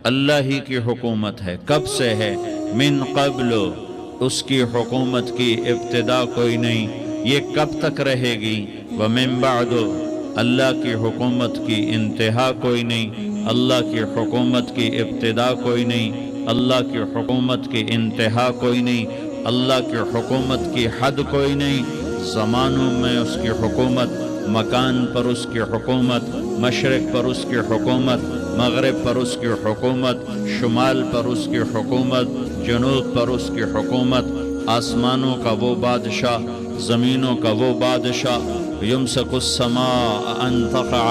اللہ ہی کی حکومت ہے. کب سے ہے؟ من قبل، اس کی حکومت کی ابتدا کوئی نہیں، یہ کب تک رہے گی. ومن بعد، اللہ کی حکومت کی انتہا کوئی نہیں، اللہ کی حکومت کی ابتدا کوئی نہیں، اللہ کی حکومت کی انتہا کوئی نہیں، اللہ کی حکومت کی حد کوئی نہیں. زمانوں میں اس کی حکومت، مکان پر اس کی حکومت، مشرق پر اس کی حکومت، مغرب پر اس کی حکومت، شمال پر اس کی حکومت، جنوب پر اس کی حکومت. آسمانوں کا وہ بادشاہ، زمینوں کا وہ بادشاہ. یمسک السماء ان تقع،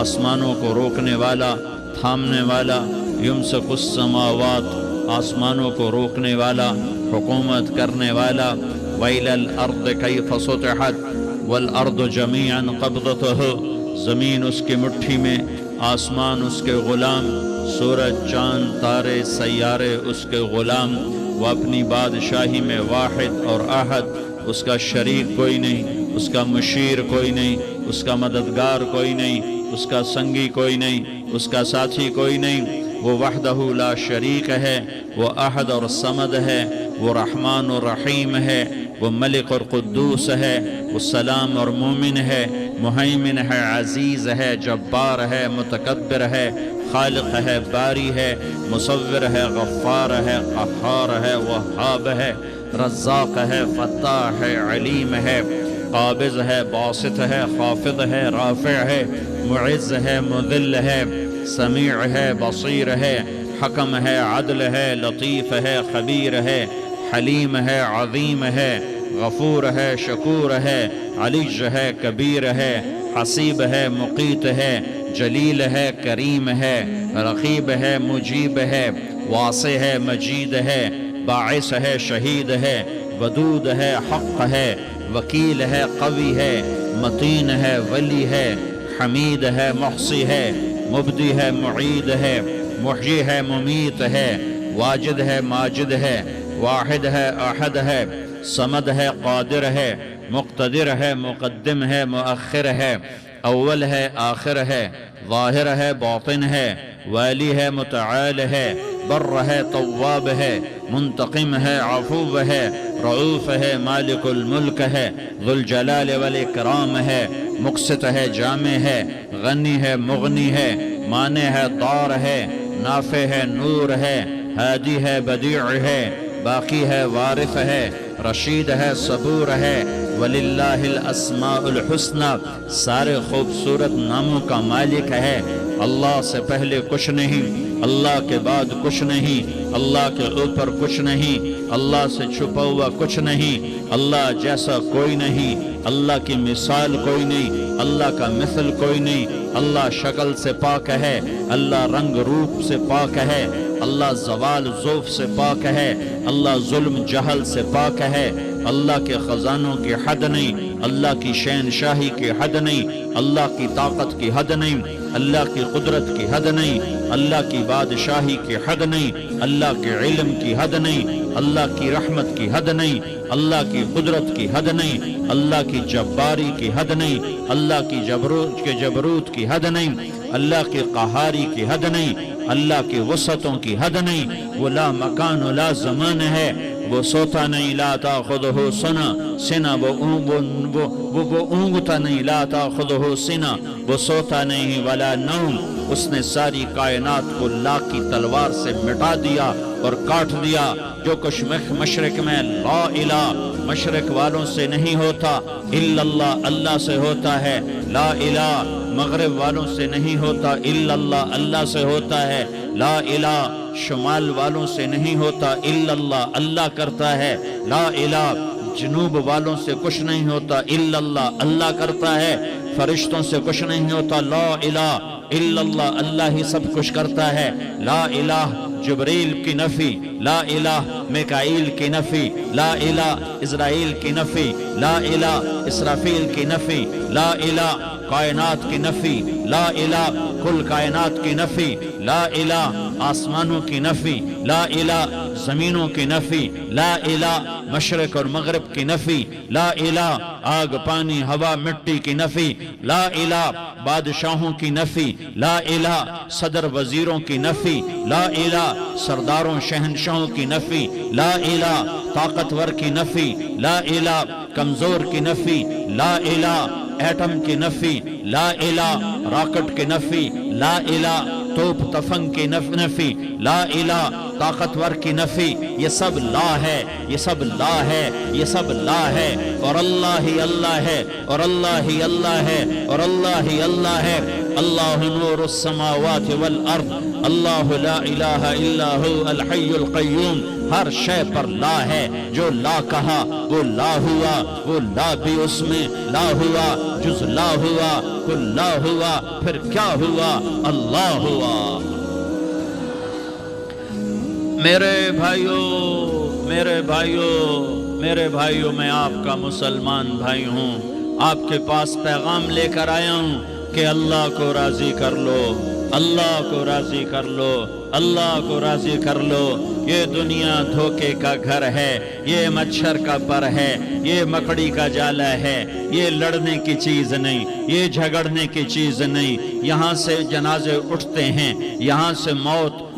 آسمانوں کو روکنے والا، تھامنے والا. یمسک السماوات، آسمانوں کو روکنے والا، حکومت کرنے والا. وإلى الأرض كيف سطحت والأرض جميعا قبضته، زمین اس کی مٹھی میں، آسمان اس کے غلام، سورج چاند تارے سیارے اس کے غلام. وہ اپنی بادشاہی میں واحد اور احد، اس کا شریک کوئی نہیں، اس کا مشیر کوئی نہیں، اس کا مددگار کوئی نہیں، اس کا سنگی کوئی نہیں، اس کا ساتھی کوئی نہیں. وہ وحدہ لا شریک ہے، وہ احد اور صمد ہے، وہ رحمان اور رحیم ہے، وہ ملک اور قدوس ہے، وہ سلام اور مومن ہے، مہیمن ہے، عزیز ہے، جبار ہے، متکبر ہے، خالق ہے، باری ہے، مصور ہے، غفار ہے، قہار ہے، وہاب ہے، رزاق ہے، فتاح ہے، علیم ہے، قابض ہے، باسط ہے، خافض ہے، رافع ہے، معز ہے، مذل ہے، سمیع ہے، بصیر ہے، حکم ہے، عدل ہے، لطیف ہے، خبیر ہے، حلیم ہے، عظیم ہے، غفور ہے، شکور ہے، علیج ہے، کبیر ہے، حسیب ہے، مقیت ہے، جلیل ہے، کریم ہے، رقیب ہے، مجیب ہے، واسع ہے، مجید ہے، باعث ہے، شہید ہے، ودود ہے، حق ہے، وکیل ہے، قوی ہے، متین ہے، ولی ہے، حمید ہے، محصی ہے، مبدی ہے، معید ہے، محیی ہے، ممیت ہے، واجد ہے، ماجد ہے، واحد ہے، احد ہے، صمد ہے، قادر ہے، مقتدر ہے، مقدم ہے، مؤخر ہے، اول ہے، آخر ہے، ظاہر ہے، باطن ہے، والی ہے، متعال ہے، بر ہے، تواب ہے، منتقم ہے، عفو ہے، رعوف ہے، مالک الملک ہے، ذو الجلال والاکرام ہے، مقسط ہے، جامع ہے، غنی ہے، مغنی ہے، مانع ہے، ضار ہے، نافع ہے، نور ہے، ہادی ہے، بدیع ہے، باقی ہے، وارث ہے، رشید ہے، صبور ہے. وَلِلَّهِ الْأَسْمَاءُ الْحُسْنَى، سارے خوبصورت ناموں کا مالک ہے. اللہ سے پہلے کچھ نہیں، اللہ کے بعد کچھ نہیں، اللہ کے اوپر کچھ نہیں، اللہ سے چھپا ہوا کچھ نہیں، اللہ جیسا کوئی نہیں، اللہ کی مثال کوئی نہیں، اللہ کا مثل کوئی نہیں. اللہ شکل سے پاک ہے، اللہ رنگ روپ سے پاک ہے، اللہ زوال ذوف سے پاک ہے، اللہ ظلم جہل سے پاک ہے. اللہ کے خزانوں کی حد نہیں، اللہ کی شہنشاہی کی حد نہیں، اللہ کی طاقت کی حد نہیں، اللہ کی قدرت کی حد نہیں، اللہ کی بادشاہی کی حد نہیں، اللہ کے علم کی حد نہیں، اللہ کی رحمت کی حد نہیں، اللہ کی قدرت کی حد نہیں، اللہ کی جباری کی حد نہیں، اللہ کی جبروت کی حد نہیں، اللہ کی قہاری کی حد نہیں، اللہ کی وسعتوں کی حد نہیں. وہ لا مکان و لا زمان ہے، وہ سوتا نہیں، لا تاخذہ سنہ، وہ اونگتا نہیں، لا تاخذہ سنہ، وہ سوتا نہیں، ولا نوم. اس نے ساری کائنات کو لا کی تلوار سے مٹا دیا اور کاٹ دیا. جو کچھ مشرق میں لا الہ، مشرق والوں سے نہیں ہوتا، الا اللہ، اللہ سے ہوتا ہے. لا الہ مغرب والوں سے نہیں ہوتا، الا اللہ، اللہ سے ہوتا ہے. لا الہ شمال والوں سے نہیں ہوتا، الا اللہ، اللہ کرتا ہے. لا الہ جنوب والوں سے کچھ نہیں ہوتا، الا اللہ، اللہ کرتا ہے. فرشتوں سے کچھ نہیں ہوتا، لا الہ الا اللہ، اللہ ہی سب کچھ کرتا ہے. لا الہ جبریل کی نفی، لا الہ میکائیل کی نفی، لا الہ اسرائیل کی نفی، لا الہ اسرافیل کی نفی، لا الہ کائنات کی نفی لا الہ، کل کائنات کی نفی لا الہ، آسمانوں کی نفی لا الہ، زمینوں کی نفی لا الہ، مشرق اور مغرب کی نفی لا الہ، آگ پانی ہوا مٹی کی نفی لا الہ، بادشاہوں کی نفی لا الہ، صدر وزیروں کی نفی لا الہ، سرداروں شہنشاہوں کی نفی لا الہ، طاقتور کی نفی لا الہ، کمزور کی نفی لا الہ، ایٹم کی نفی لا الہ، راکٹ کی نفی لا الہ، توپ تفنگ کی نفی لا الہ، طاقتور کی نفی، یہ سب لا ہے، یہ سب لا ہے، یہ سب لا ہے، اور اللہ ہی اللہ ہے، اور اللہ ہی اللہ ہے، اور اللہ ہی اللہ ہے۔ اللہ نور السماوات والارض، اللہ لا الہ الا ہو الحی القیوم، ہر شے پر لا ہے، جو لا کہا وہ لا ہوا، وہ لا بھی اس میں لا ہوا، جز لا ہوا کل لا ہوا، پھر کیا ہوا؟ اللہ ہوا۔ میرے بھائیوں، میرے بھائیوں، میرے بھائیوں، میں آپ کا مسلمان بھائی ہوں، آپ کے پاس پیغام لے کر آیا ہوں کہ اللہ کو راضی کر لو، اللہ کو راضی کر لو، اللہ کو راضی کر لو۔ یہ دنیا دھوکے کا گھر ہے، یہ مچھر کا پر ہے، یہ مکڑی کا جالا ہے، یہ لڑنے کی چیز نہیں، یہ جھگڑنے کی چیز نہیں۔ یہاں سے جنازے اٹھتے ہیں، یہاں سے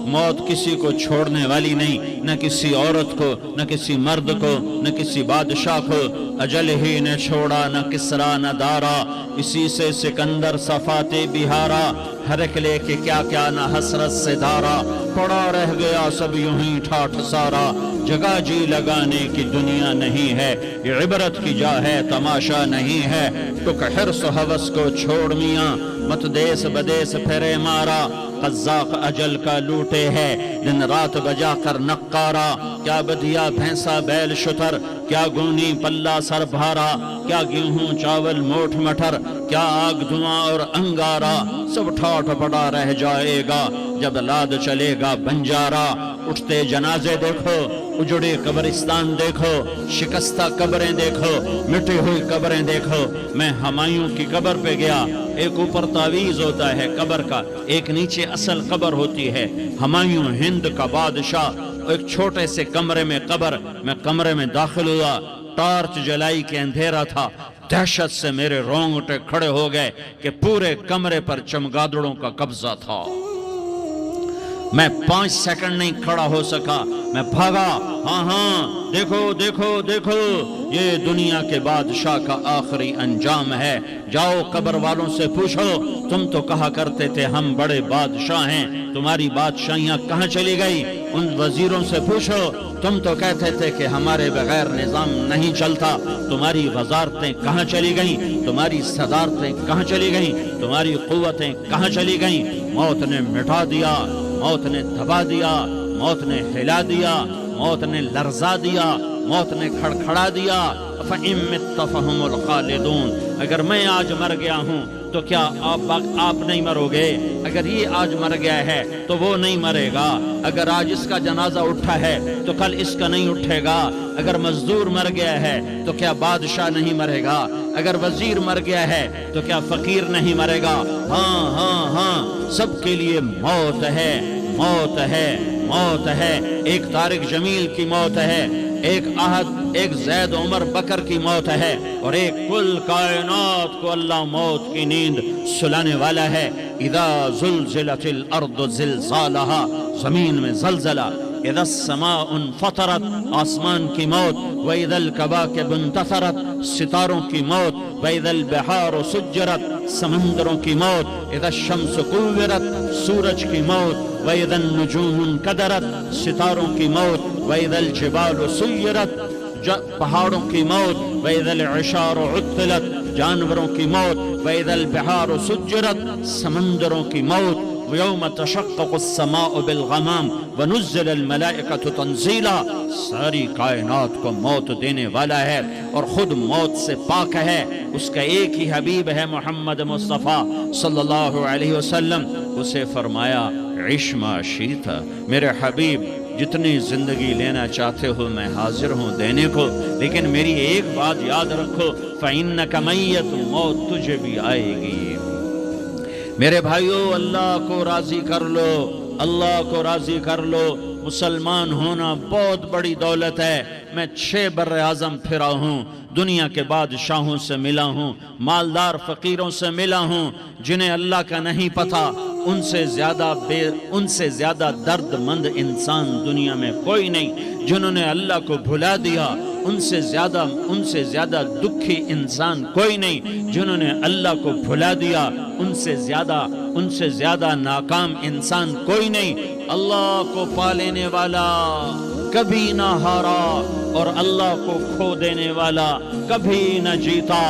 موت کسی کو چھوڑنے والی نہیں، نہ کسی عورت کو، نہ کسی مرد کو، نہ کسی بادشاہ کو۔ اجل ہی نے چھوڑا نہ کسرا نہ دارا، اسی سے سکندر صفات بہارا، ہر ایک لے کے کیا کیا نہ حسرت سے دھارا، پڑا رہ گیا سب یوں ہی ٹھاٹھ سارا، جگہ جی لگانے کی دنیا نہیں ہے، یہ عبرت کی جا ہے تماشا نہیں ہے۔ ٹک حرص و حوث کو چھوڑ میاں، مت دیس بدیس پھرے مارا، قزاق اجل کا لوٹے ہے، دن رات بجا کر نقارا، کیا بدیا بھینسا بیل شتر، کیا گونی پلہ سر بھارا، کیا گیہوں چاول موٹھ مٹر، کیا آگ دھواں اور انگارا، سب ٹھاٹھ پڑا رہ جائے گا جب لاد چلے گا بنجارا۔ اٹھتے جنازے دیکھو، اجڑے قبرستان دیکھو، شکستہ قبریں دیکھو، مٹی ہوئی قبریں دیکھو۔ میں ہمایوں کی قبر پہ گیا، ایک اوپر تعویذ ہوتا ہے قبر کا، ایک نیچے اصل قبر ہوتی ہے۔ ہمایوں ہند کا بادشاہ، ایک چھوٹے سے کمرے میں قبر، میں کمرے میں داخل ہوا، ٹارچ جلائی کے اندھیرا تھا، دہشت سے میرے رونگٹے کھڑے ہو گئے کہ پورے کمرے پر چمگادڑوں کا قبضہ تھا۔ میں 5 سیکنڈ نہیں کھڑا ہو سکا، میں بھاگا۔ ہاں دیکھو دیکھو دیکھو، یہ دنیا کے بادشاہ کا آخری انجام ہے۔ جاؤ قبر والوں سے پوچھو، تم تو کہا کرتے تھے ہم بڑے بادشاہ ہیں، تمہاری بادشاہیاں کہاں چلی گئی؟ ان وزیروں سے پوچھو، تم تو کہتے تھے کہ ہمارے بغیر نظام نہیں چلتا، تمہاری وزارتیں کہاں چلی گئیں؟ تمہاری صدارتیں کہاں چلی گئیں؟ تمہاری قوتیں کہاں چلی گئیں؟ موت نے مٹا دیا، موت نے دبا دیا، موت نے ہلا دیا، موت نے لرزا دیا، موت نے کھڑکھڑا دیا۔ فَإِن مِتَّ فَهُمُ الْخَالِدُونَ، اگر میں آج مر گیا ہوں تو کیا آپ نہیں مرو گے؟ اگر یہ آج مر گیا ہے تو وہ نہیں مرے گا۔ اگر آج اس کا جنازہ اٹھا ہے تو کل اس کا نہیں اٹھے گا۔ اگر مزدور مر گیا ہے تو کیا بادشاہ نہیں مرے گا؟ اگر وزیر مر گیا ہے تو کیا فقیر نہیں مرے گا؟ ہاں ہاں ہاں، سب کے لیے موت ہے، موت ہے، موت ہے۔ ایک طارق جمیل کی موت ہے، ایک احد، ایک زید عمر بکر کی موت ہے، اور ایک کل کائنات کو اللہ موت کی نیند سلانے والا ہے۔ اذا زلزلت الارض زلزالہا، زمین میں زلزلہ، اذا السماء انفطرت، آسمان کی موت، واذا الکواکب انتثرت، ستاروں کی موت، واذا البحار سجرت، سمندروں کی موت، اذا الشمس کورت، سورج کی موت، واذا النجوم انکدرت، ستاروں کی موت، واذا الجبال سیرت، پہاڑوں کی موت، واذا العشار عطلت، جانوروں کی موت، واذا البحار سجرت، سمندروں کی موت، وَيَوْمَ تَشَقَّقُ السَّمَاءُ بِالْغَمَامِ وَنُزِّلَ الْمَلَائِكَةُ تَنزِيلًا۔ ساری کائنات کو موت دینے والا ہے اور خود موت سے پاک ہے۔ اس کا ایک ہی حبیب ہے محمد مصطفیٰ صلی اللہ علیہ وسلم۔ اسے فرمایا عش ما شئت، میرے حبیب جتنی زندگی لینا چاہتے ہو میں حاضر ہوں دینے کو، لیکن میری ایک بات یاد رکھو، فَإِنَّكَ مَيَّتٌ، موت تجھے بھی آئے گی۔ میرے بھائیو، اللہ کو راضی کر لو، اللہ کو راضی کر لو۔ مسلمان ہونا بہت بڑی دولت ہے۔ میں 6 بر اعظم پھرا ہوں، دنیا کے بادشاہوں سے ملا ہوں، مالدار فقیروں سے ملا ہوں، جنہیں اللہ کا نہیں پتہ، ان سے زیادہ درد مند انسان دنیا میں کوئی نہیں۔ جنہوں نے اللہ کو بھلا دیا ان سے زیادہ دکھی انسان کوئی نہیں۔ جنہوں نے اللہ کو بھلا دیا ان سے زیادہ ناکام انسان کوئی نہیں۔ اللہ کو پا لینے والا کبھی نہ ہارا، اور اللہ کو کھو دینے والا کبھی نہ جیتا۔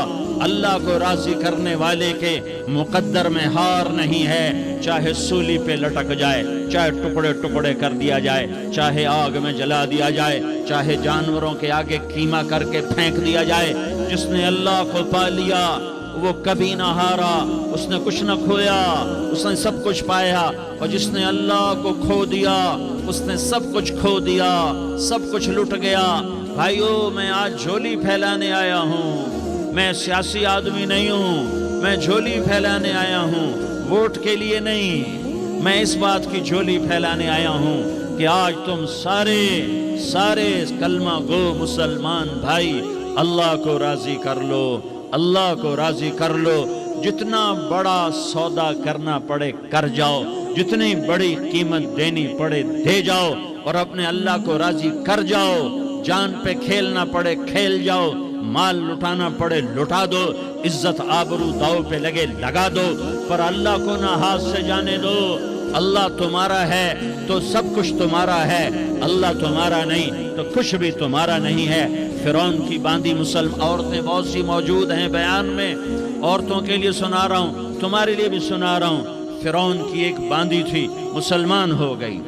اللہ کو راضی کرنے والے کے مقدر میں ہار نہیں ہے، چاہے سولی پہ لٹک جائے، چاہے ٹکڑے ٹکڑے کر دیا جائے، چاہے آگ میں جلا دیا جائے، چاہے جانوروں کے آگے کیما کر کے پھینک دیا جائے۔ جس نے اللہ کو پا لیا وہ کبھی نہ ہارا، اس نے کچھ نہ کھویا، اس نے سب کچھ پایا۔ اور جس نے اللہ کو کھو دیا اس نے سب کچھ کھو دیا، سب کچھ لٹ گیا۔ بھائیو، میں آج جھولی پھیلانے آیا ہوں، میں سیاسی آدمی نہیں ہوں، میں جھولی پھیلانے آیا ہوں، ووٹ کے لیے نہیں۔ میں اس بات کی جھولی پھیلانے آیا ہوں کہ آج تم سارے کلمہ گو مسلمان بھائی اللہ کو راضی کر لو، اللہ کو راضی کر لو۔ جتنا بڑا سودا کرنا پڑے کر جاؤ، جتنی بڑی قیمت دینی پڑے دے جاؤ، اور اپنے اللہ کو راضی کر جاؤ۔ جان پہ کھیلنا پڑے کھیل جاؤ، مال لٹانا پڑے لٹا دو، عزت آبرو داؤ پہ لگے لگا دو، پر اللہ کو نہ ہاتھ سے جانے دو۔ اللہ تمہارا ہے تو سب کچھ تمہارا ہے، اللہ تمہارا نہیں تو کچھ بھی تمہارا نہیں ہے۔ فرعون کی باندھی مسلم عورتیں بہت سی موجود ہیں بیان میں، عورتوں کے لیے سنا رہا ہوں، تمہارے لیے بھی سنا رہا ہوں۔ فرعون کی ایک باندھی تھی، مسلمان ہو گئی۔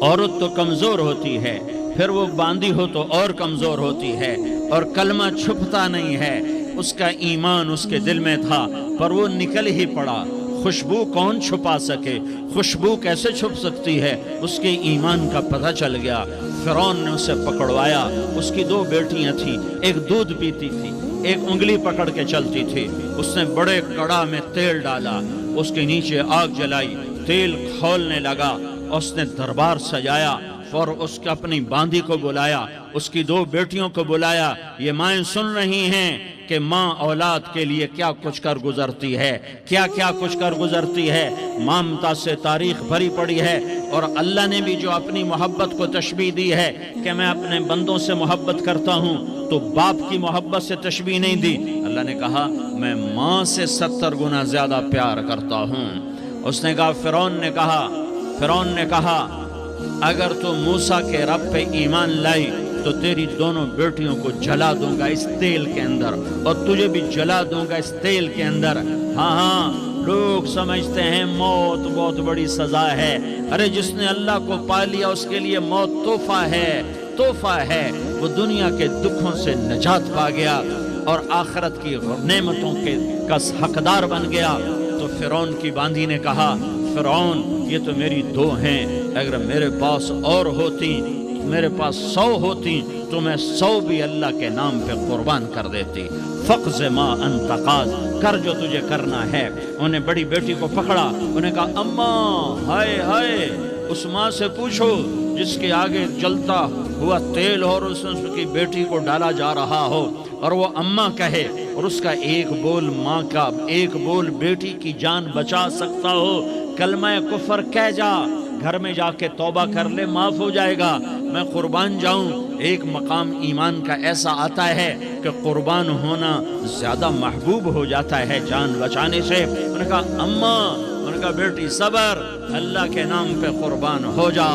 عورت تو کمزور ہوتی ہے، پھر وہ باندھی ہو تو اور کمزور ہوتی ہے، اور کلمہ چھپتا نہیں ہے۔ اس کا ایمان اس کے دل میں تھا پر وہ نکل ہی پڑا۔ خوشبو کون چھپا سکے؟ خوشبو کیسے چھپ سکتی ہے؟ اس کے ایمان کا پتہ چل گیا۔ فرعون نے اسے پکڑوایا۔ اس کی 2 بیٹیاں تھیں، ایک دودھ پیتی تھی، ایک انگلی پکڑ کے چلتی تھی۔ اس نے بڑے کڑا میں تیل ڈالا، اس کے نیچے آگ جلائی، تیل کھولنے لگا، اس نے دربار سجایا اور اس کے اپنی باندھی کو بلایا، اس کی 2 بیٹیوں کو بلایا۔ یہ مائیں سن رہی ہیں کہ ماں اولاد کے لیے کیا کچھ کر گزرتی ہے، کیا کچھ کر گزرتی ہے۔ مامتا سے تاریخ بھری پڑی ہے، اور اللہ نے بھی جو اپنی محبت کو تشبیہ دی ہے کہ میں اپنے بندوں سے محبت کرتا ہوں، تو باپ کی محبت سے تشبیہ نہیں دی۔ اللہ نے کہا میں ماں سے 70 گنا زیادہ پیار کرتا ہوں۔ اس نے کہا فرعون نے کہا اگر تو موسیٰ کے رب پہ ایمان لائی تو تیری دونوں بیٹیوں کو جلا دوں گا اس تیل کے اندر، اور تجھے بھی جلا دوں گا اس تیل کے اندر۔ ہاں لوگ سمجھتے ہیں موت بہت بڑی سزا ہے۔ ارے جس نے اللہ کو پا لیا اس کے لیے موت تحفہ ہے۔ وہ دنیا کے دکھوں سے نجات پا گیا اور آخرت کی نعمتوں کا حقدار بن گیا۔ تو فرعون کی باندھی نے کہا فرعون یہ تو میری 2 ہیں، اگر میرے پاس اور ہوتی، میرے پاس 100 ہوتی تو میں 100 بھی اللہ کے نام پہ قربان کر دیتی۔ فقض ما انت قاض، کر جو تجھے کرنا ہے۔ انہیں بڑی بیٹی کو پکڑا، انہیں کہا اماں ہائے اس ماں سے پوچھو جس کے آگے جلتا ہوا تیل اور اس کی بیٹی کو ڈالا جا رہا ہو، اور وہ اماں کہے، اور اس کا ایک بول ماں کا، ایک بول بیٹی کی جان بچا سکتا ہو۔ کلمہ کفر کہہ جا، گھر میں جا کے توبہ کر لے، معاف ہو جائے گا۔ میں قربان جاؤں۔ ایک مقام ایمان کا ایسا آتا ہے کہ قربان ہونا زیادہ محبوب ہو جاتا ہے جان بچانے سے۔ انہوں نے کہا اماں، انہوں نے کہا بیٹی صبر، اللہ کے نام پہ قربان ہو جا۔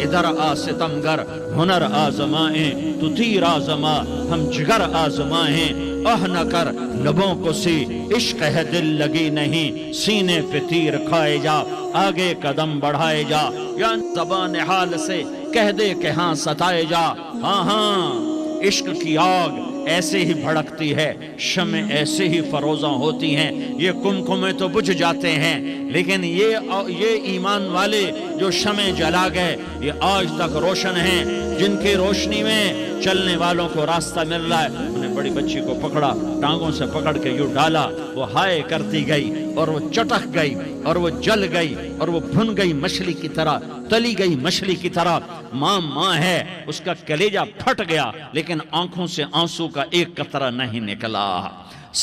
ادھر آ ستمگر، ہنر آزمائیں تو تیر آزما، ہم جگر آزمائیں نہ کر لبوں کو سی، عشق ہے دل لگی نہیں، سینے پہ تیر کھائے جا، آگے قدم بڑھائے جا، یا زبان حال سے کہہ دے کہ ہاں ستائے جا۔ ہاں عشق کی آگ ایسے ہی بھڑکتی ہے، شمع ایسے ہی فروزاں ہوتی ہیں، یہ کمکمے تو بجھ جاتے ہیں، لیکن یہ ایمان والے جو شمع جلا گئے یہ آج تک روشن ہیں، جن کی روشنی میں چلنے والوں کو راستہ مل رہا ہے۔ انہیں بڑی بچی کو پکڑا، ٹانگوں سے پکڑ کے یوں ڈالا، وہ ہائے کرتی گئی اور وہ چٹک گئی اور وہ جل گئی اور وہ بھن گئی مچھلی کی طرح، تلی گئی مچھلی کی طرح۔ ماں ہے، اس کا کلیجہ پھٹ گیا لیکن آنکھوں سے آنسو کا ایک قطرہ نہیں نکلا۔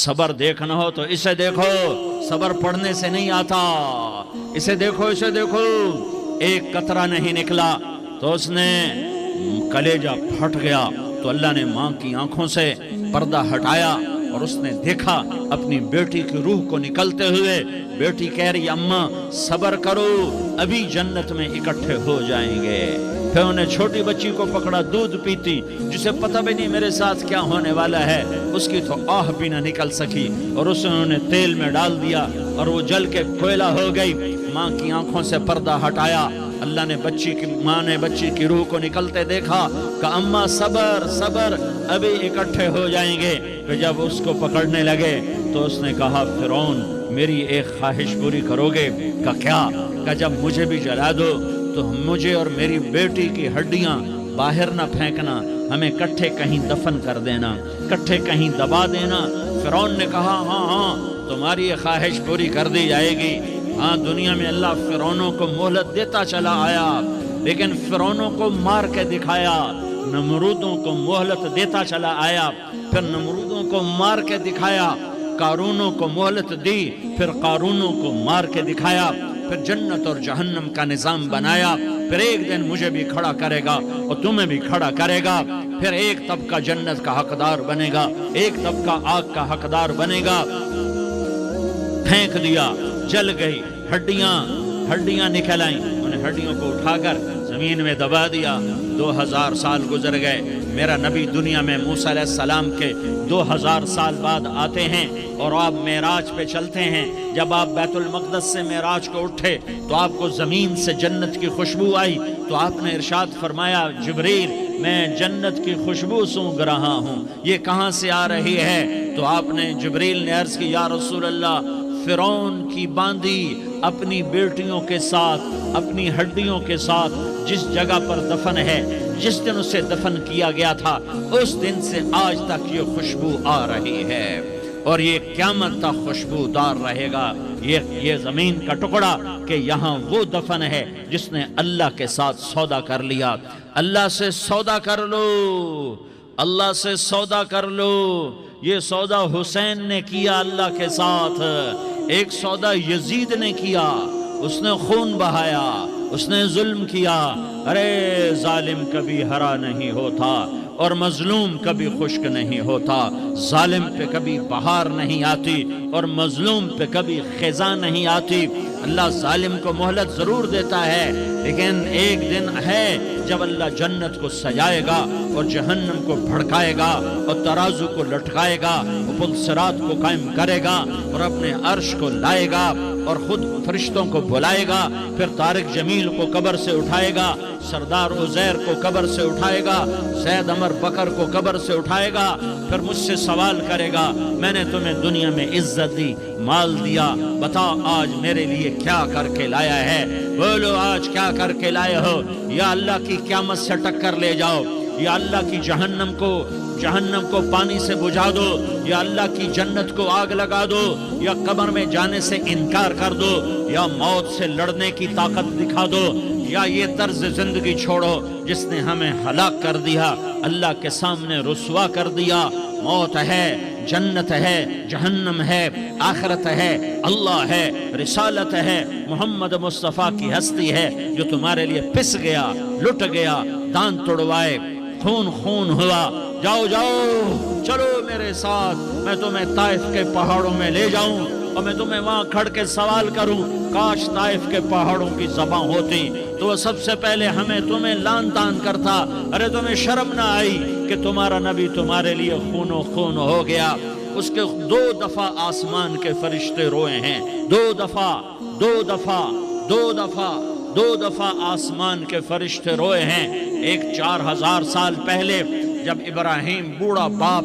صبر دیکھنا ہو تو اسے دیکھو، صبر پڑھنے سے نہیں آتا، اسے دیکھو، اسے دیکھو۔ ایک قطرہ نہیں نکلا تو اس نے کلیجہ پھٹ گیا، تو اللہ نے ماں کی آنکھوں سے پردہ ہٹایا اور اس نے دیکھا اپنی بیٹی کی روح کو نکلتے ہوئے۔ بیٹی کہہ رہی اماں صبر کرو، ابھی جنت میں اکٹھے ہو جائیں گے۔ پھر انہیں چھوٹی بچی کو پکڑا، دودھ پیتی، جسے پتہ بھی نہیں میرے ساتھ کیا ہونے والا ہے، اس کی تو آہ بھی نہ نکل سکی، اور اسے انہوں نے تیل میں ڈال دیا اور وہ جل کے کوئلہ ہو گئی۔ ماں کی آنکھوں سے پردہ ہٹایا، اللہ نے ماں نے بچی کی روح کو نکلتے دیکھا کہ اماں صبر صبر، ابھی اکٹھے ہو جائیں گے۔ پھر جب اس کو پکڑنے لگے تو اس نے کہا فرعون میری ایک خواہش پوری کرو گے؟ کہ کیا؟ کہ جب مجھے بھی جلا دو تو مجھے اور میری بیٹی کی ہڈیاں باہر نہ پھینکنا، ہمیں کٹھے کہیں دفن کر دینا، کٹھے کہیں دبا دینا۔ فرعون نے کہا ہاں تمہاری یہ خواہش پوری کر دی جائے گی۔ ہاں، دنیا میں اللہ فرعونوں کو مہلت دیتا چلا آیا، لیکن فرعونوں کو مار کے دکھایا، نمرودوں کو مہلت دیتا چلا آیا، پھر نمرودوں کو مار کے دکھایا، قارونوں کو مہلت دی، پھر قارونوں کو مار کے دکھایا، پھر جنت اور جہنم کا نظام بنایا، پھر ایک دن مجھے بھی کھڑا کرے گا اور تمہیں بھی کھڑا کرے گا، پھر ایک طبقہ جنت کا حقدار بنے گا، ایک طبقہ آگ کا حقدار بنے گا۔ پھینک دیا، جل گئی، ہڈیاں نکل آئیں، انہیں ہڈیوں کو اٹھا کر زمین میں دبا دیا۔ 2000 سال گزر گئے، میرا نبی دنیا میں موسیٰ علیہ السلام کے 2000 سال بعد آتے ہیں اور آپ معراج پہ چلتے ہیں۔ جب آپ بیت المقدس سے معراج کو اٹھے تو آپ کو زمین سے جنت کی خوشبو آئی، تو آپ نے ارشاد فرمایا جبریل میں جنت کی خوشبو سونگھ رہا ہوں، یہ کہاں سے آ رہی ہے؟ تو آپ نے جبریل نے عرض کی یا رسول اللہ، فرعون کی باندی اپنی بیٹیوں کے ساتھ، اپنی ہڈیوں کے ساتھ جس جگہ پر دفن ہے، جس دن اسے دفن کیا گیا تھا، اس دن سے آج تک یہ خوشبو آ رہی ہے اور یہ قیامت تک خوشبودار رہے گا۔ یہ زمین کا ٹکڑا کہ یہاں وہ دفن ہے جس نے اللہ کے ساتھ سودا کر لیا۔ اللہ سے سودا کر لو، اللہ سے سودا کر لو۔ یہ سودا حسین نے کیا اللہ کے ساتھ، ایک سودا یزید نے کیا، اس نے خون بہایا، اس نے ظلم کیا۔ ارے ظالم کبھی ہرا نہیں ہوتا اور مظلوم کبھی خشک نہیں ہوتا، ظالم پہ کبھی بہار نہیں آتی اور مظلوم پہ کبھی خزاں نہیں آتی۔ اللہ ظالم کو مہلت ضرور دیتا ہے، لیکن ایک دن ہے جب اللہ جنت کو سجائے گا اور جہنم کو بھڑکائے گا اور ترازو کو لٹکائے گا، پل صراط کو قائم کرے گا اور اپنے عرش کو لائے گا اور خود فرشتوں کو بلائے گا، پھر طارق جمیل کو قبر سے اٹھائے گا، سردار عزیر کو قبر سے اٹھائے گا، زید عمر بکر کو قبر سے اٹھائے گا، پھر مجھ سے سوال کرے گا میں نے تمہیں دنیا میں عزت دی، مال دیا، بتا آج میرے لیے کیا کر کے لایا ہے؟ بولو آج کیا کر کے لائے ہو؟ یا اللہ کی قیامت سے ٹکر لے جاؤ، یا اللہ کی جہنم کو پانی سے بجھا دو، یا اللہ کی جنت کو آگ لگا دو، یا قبر میں جانے سے انکار کر دو، یا موت سے لڑنے کی طاقت دکھا دو، یا یہ طرز زندگی چھوڑو جس نے ہمیں ہلاک کر دیا، اللہ کے سامنے رسوا کر دیا۔ موت ہے، جنت ہے، جہنم ہے، آخرت ہے، اللہ ہے، رسالت ہے، محمد مصطفیٰ کی ہستی ہے جو تمہارے لیے پس گیا، لٹ گیا، دان توڑوائے، خون ہوا۔ جاؤ چلو میرے ساتھ، میں تمہیں طائف کے پہاڑوں میں لے جاؤں اور میں تمہیں وہاں کھڑ کے سوال کروں، کاش طائف کے پہاڑوں کی زبان ہوتی تو وہ سب سے پہلے تمہیں لان تان کرتا۔ ارے تمہیں شرم نہ آئی کہ تمہارا نبی تمہارے لیے خون و خون ہو گیا؟ اس کے 2 دفعہ آسمان کے فرشتے روئے ہیں، 2 دفعہ آسمان کے فرشتے روئے ہیں۔ ایک 4000 سال پہلے جب ابراہیم بوڑھا باپ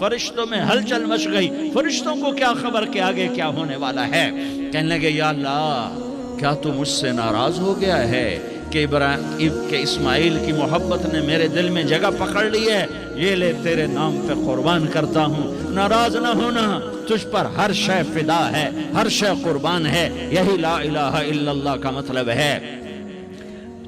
فرشتوں میں ہلچل مچ گئی، فرشتوں کو کیا خبر کہ آگے کیا ہونے والا ہے۔ کہنے لگے یا اللہ کیا تو مجھ سے ناراض ہو گیا ہے کہ اسماعیل کی محبت نے میرے دل میں جگہ پکڑ لی ہے، یہ لے تیرے نام پہ قربان کرتا ہوں۔ ناراض نہ ہونا، تجھ پر ہر شے فدا ہے، ہر شے قربان ہے، یہی لا الہ الا اللہ کا مطلب ہے۔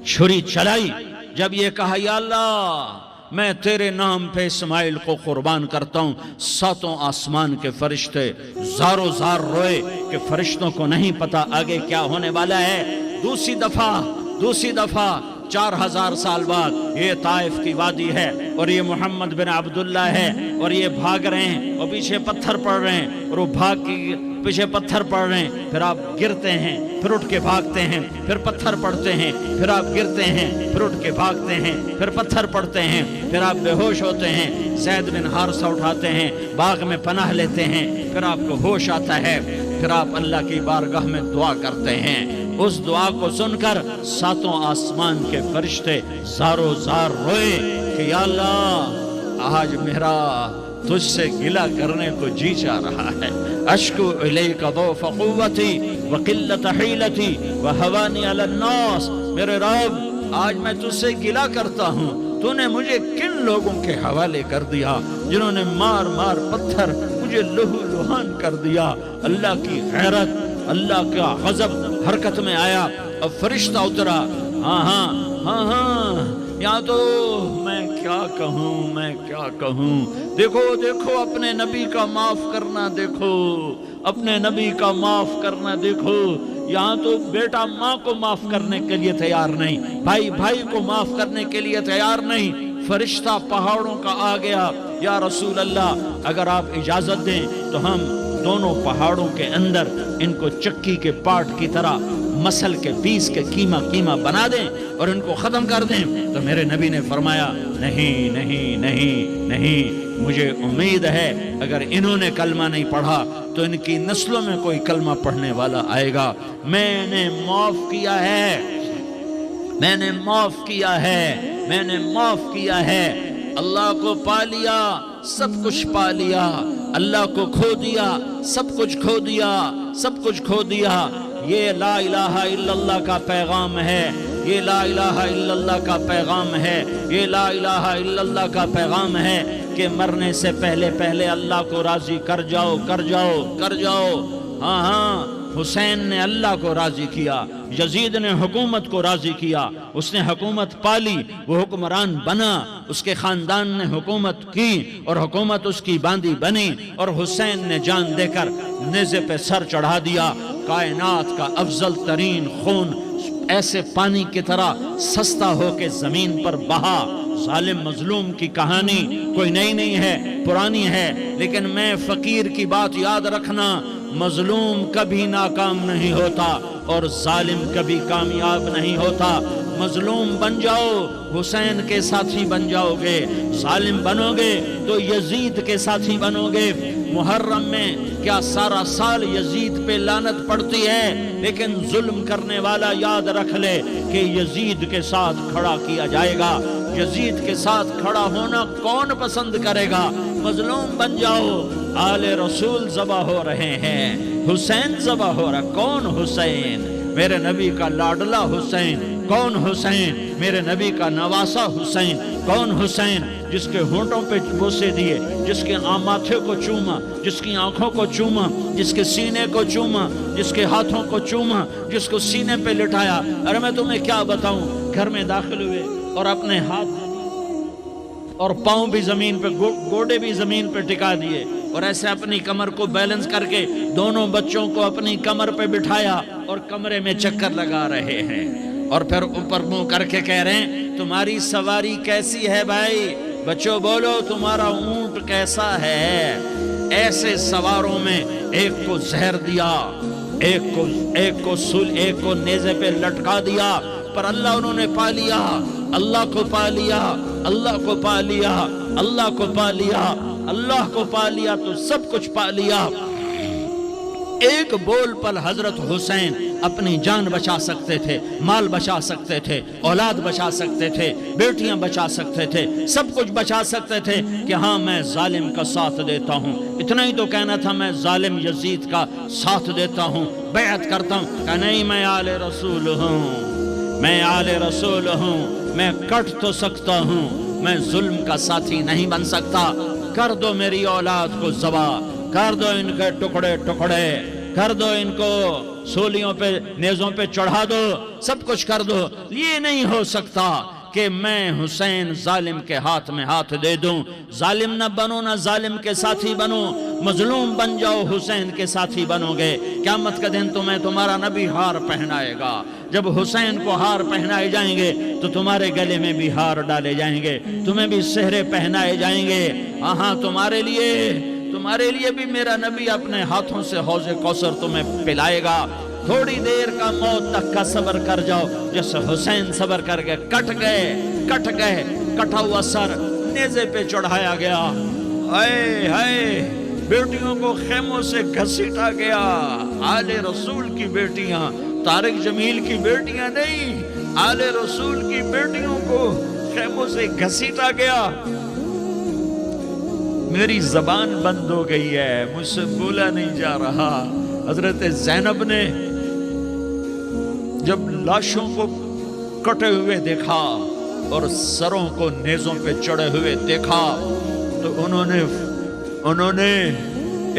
چھری چلائی، جب یہ کہا یا اللہ میں تیرے نام پہ اسماعیل کو قربان کرتا ہوں، ساتوں آسمان کے فرشتے زاروں زار روئے کہ فرشتوں کو نہیں پتا آگے کیا ہونے والا ہے۔ دوسری دفعہ 4000 سال بعد یہ طائف کی وادی ہے اور یہ محمد بن عبداللہ ہے اور یہ بھاگ رہے ہیں اور پیچھے پتھر پڑ رہے ہیں اور وہ بھاگ کے پیچھے پتھر پڑ رہے ہیں، پھر آپ گرتے ہیں پھر اٹھ کے بھاگتے ہیں، پھر پتھر پڑتے ہیں، پھر آپ گرتے ہیں پھر اٹھ کے بھاگتے ہیں، پھر پتھر پڑتے ہیں، پھر آپ بے ہوش ہوتے ہیں، زید بن حارثہ اٹھاتے ہیں، باغ میں پناہ لیتے ہیں، پھر آپ کو ہوش آتا ہے، پھر آپ اللہ کی بارگاہ میں دعا کرتے ہیں۔ اس دعا کو سن کر ساتوں آسمان کے فرشتے زاروں زار روئے کہ یا اللہ آج میرا تجھ سے گلہ کرنے کو جی چاہ رہا ہے۔ اشکو الیک ضعف قوتی وقلت حیلتی وہوانی علی الناس، میرے رب آج میں تجھ سے گلہ کرتا ہوں، تو نے مجھے کن لوگوں کے حوالے کر دیا جنہوں نے مار مار پتھر مجھے لہو لہان کر دیا۔ اللہ کی غیرت، اللہ کا غضب حرکت میں آیا، اب فرشتہ اترا۔ ہاں یا تو میں کیا کہوں، دیکھو اپنے نبی کا معاف کرنا، دیکھو اپنے نبی کا معاف کرنا، دیکھو یہاں تو بیٹا ماں کو معاف کرنے کے لیے تیار نہیں، بھائی کو معاف کرنے کے لیے تیار نہیں۔ فرشتہ پہاڑوں کا آ گیا، یا رسول اللہ اگر آپ اجازت دیں تو ہم دونوں پہاڑوں کے اندر ان کو چکی کے پاٹ کی طرح مسل کے پیس کے کیما بنا دیں اور ان کو ختم کر دیں۔ تو میرے نبی نے فرمایا نہیں، مجھے امید ہے اگر انہوں نے کلمہ نہیں پڑھا تو ان کی نسلوں میں کوئی کلمہ پڑھنے والا آئے گا۔ میں نے معاف کیا ہے، اللہ کو پا لیا، سب کچھ پا لیا، اللہ کو کھو دیا، سب کچھ کھو دیا۔ یہ لا الہ الا اللہ کا پیغام ہے، یہ لا الہ الا اللہ کا پیغام ہے، یہ لا الہ الا اللہ کا پیغام ہے کہ مرنے سے پہلے اللہ کو راضی کر جاؤ۔ ہاں حسین نے اللہ کو راضی کیا، یزید نے حکومت کو راضی کیا، اس نے حکومت پالی، وہ حکمران بنا، اس کے خاندان نے حکومت کی اور حکومت اس کی باندی بنی، اور حسین نے جان دے کر نیزے پہ سر چڑھا دیا۔ کائنات کا افضل ترین خون ایسے پانی کی طرح سستا ہو کے زمین پر بہا۔ ظالم مظلوم کی کہانی کوئی نئی نہیں ہے، پرانی ہے، لیکن میں فقیر کی بات یاد رکھنا، مظلوم کبھی ناکام نہیں ہوتا اور ظالم کبھی کامیاب نہیں ہوتا۔ مظلوم بن جاؤ حسین کے ساتھی بن جاؤ گے، ظالم بنو گے تو یزید کے ساتھی بنو گے۔ محرم میں کیا سارا سال یزید پہ لعنت پڑتی ہے، لیکن ظلم کرنے والا یاد رکھ لے کہ یزید کے ساتھ کھڑا کیا جائے گا۔ یزید کے ساتھ کھڑا ہونا کون پسند کرے گا؟ مظلوم بن جاؤ۔ آل رسول ذبح ہو رہے ہیں، حسین ذبح ہو رہا، کون حسین؟ میرے نبی کا لاڈلا حسین، کون حسین؟ میرے نبی کا نواسا حسین، کون حسین؟ جس کے ہونٹوں پہ بوسے دیے، جس کے ماتھے کو چوما، جس کی آنکھوں کو چوما، جس کے سینے کو چوما، جس کے ہاتھوں کو چوما، جس کو سینے پہ لٹایا۔ ارے میں تمہیں کیا بتاؤں، گھر میں داخل ہوئے اور اپنے ہاتھ اور پاؤں بھی زمین پہ، گوڑے بھی زمین پہ ٹکا دیے اور ایسے اپنی کمر کو بیلنس کر کے دونوں بچوں کو اپنی کمر پہ بٹھایا اور کمرے میں چکر لگا رہے ہیں، اور پھر اوپر منہ کر کے کہہ رہے ہیں تمہاری سواری کیسی ہے بھائی؟ بچوں بولو تمہارا اونٹ کیسا ہے؟ ایسے سواروں میں ایک کو زہر دیا، ایک کو نیزے پہ لٹکا دیا، پر اللہ انہوں نے پا لیا، اللہ کو پا لیا، اللہ کو پا لیا، اللہ کو پا لیا، اللہ کو پا لیا تو سب کچھ پا لیا۔ ایک بول پر حضرت حسین اپنی جان بچا سکتے تھے، مال بچا سکتے تھے، اولاد بچا سکتے تھے، بیٹیاں بچا سکتے تھے، سب کچھ بچا سکتے تھے کہ ہاں میں ظالم کا ساتھ دیتا ہوں۔ اتنا ہی تو کہنا تھا میں ظالم یزید کا ساتھ دیتا ہوں، بیعت کرتا ہوں، کہ نہیں میں آل رسول ہوں، میں آل رسول ہوں، میں کٹ تو سکتا ہوں، میں ظلم کا ساتھی نہیں بن سکتا۔ کر دو میری اولاد کو ذبح، کر دو ان کے ٹکڑے ٹکڑے، کر دو ان کو سولیوں پہ نیزوں پہ چڑھا دو، سب کچھ کر دو۔ یہ نہیں ہو سکتا کہ میں حسین ظالم کے ہاتھ میں ہاتھ دے دوں۔ ظالم نہ بنو، نہ ظالم کے ساتھی بنو، مظلوم بن جاؤ، حسین کے ساتھی بنو گے۔ قیامت کا دن تمہیں تمہارا نبی ہار پہنائے گا۔ جب حسین کو ہار پہنائے جائیں گے تو تمہارے گلے میں بھی ہار ڈالے جائیں گے، تمہیں بھی سہرے پہنائے جائیں گے۔ ہاں تمہارے لیے بھی میرا نبی اپنے ہاتھوں سے حوض کوثر تمہیں پلائے گا۔ تھوڑی دیر کا موت تک کا صبر کر جاؤ، جیسے حسین صبر کر کے کٹ گئے، کٹا ہوا سر نیزے پہ چڑھایا گیا، ہائے ہائے بیٹیوں کو خیموں سے گھسیٹا گیا۔ آل رسول کی بیٹیاں، طارق جمیل کی بیٹیاں نہیں، آل رسول کی بیٹیوں کو خیموں سے گھسیٹا گیا۔ میری زبان بند ہو گئی ہے، مجھ سے بولا نہیں جا رہا۔ حضرت زینب نے جب لاشوں کو کٹے ہوئے دیکھا اور سروں کو نیزوں پہ چڑھے ہوئے دیکھا تو انہوں نے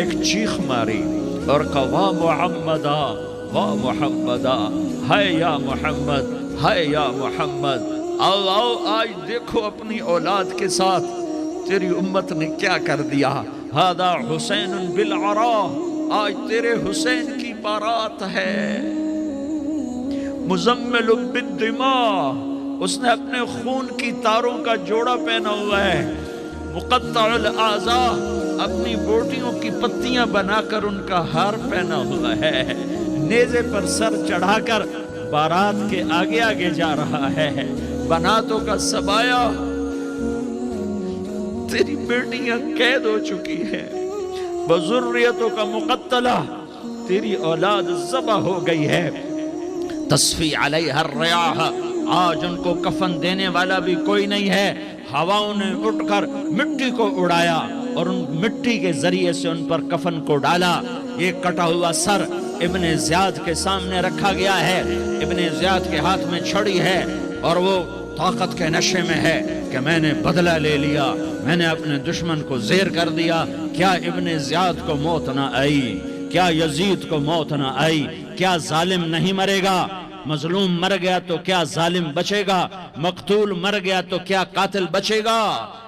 ایک چیخ ماری اور کہا واہ محمدہ، واہ محمدہ، ہائے یا محمد، ہائے یا محمد۔ آؤ آج دیکھو اپنی اولاد کے ساتھ تیری امت نے کیا کر دیا۔ ہذا حسین بالعراء، آج تیرے حسین کی بارات ہے۔ مزمل بالدماء، اس نے اپنے خون کی تاروں کا جوڑا پہنا ہوا ہے۔ مقطع الاعضاء، اپنی بوٹیوں کی پتیاں بنا کر ان کا ہار پہنا ہوا ہے۔ نیزے پر سر چڑھا کر بارات کے آگے آگے جا رہا ہے۔ بناتوں کا سبایا، تیری بیٹیاں قید ہو چکی ہیں۔ بذریتوں کا مقتلہ، تیری اولاد ذبح ہو گئی ہے۔ تصفی علیہ الریاح، آج ان کو کفن دینے والا بھی کوئی نہیں ہے۔ ہواؤں نے اٹھ کر مٹی کو اڑایا اور ان مٹی کے ذریعے سے ان پر کفن کو ڈالا۔ یہ کٹا ہوا سر ابن زیاد کے سامنے رکھا گیا ہے۔ ابن زیاد کے ہاتھ میں چھڑی ہے اور وہ طاقت کے نشے میں ہے کہ میں نے بدلہ لے لیا، میں نے اپنے دشمن کو زیر کر دیا۔ کیا ابن زیاد کو موت نہ آئی؟ کیا یزید کو موت نہ آئی؟ کیا ظالم نہیں مرے گا؟ مظلوم مر گیا تو کیا ظالم بچے گا؟ مقتول مر گیا تو کیا قاتل بچے گا؟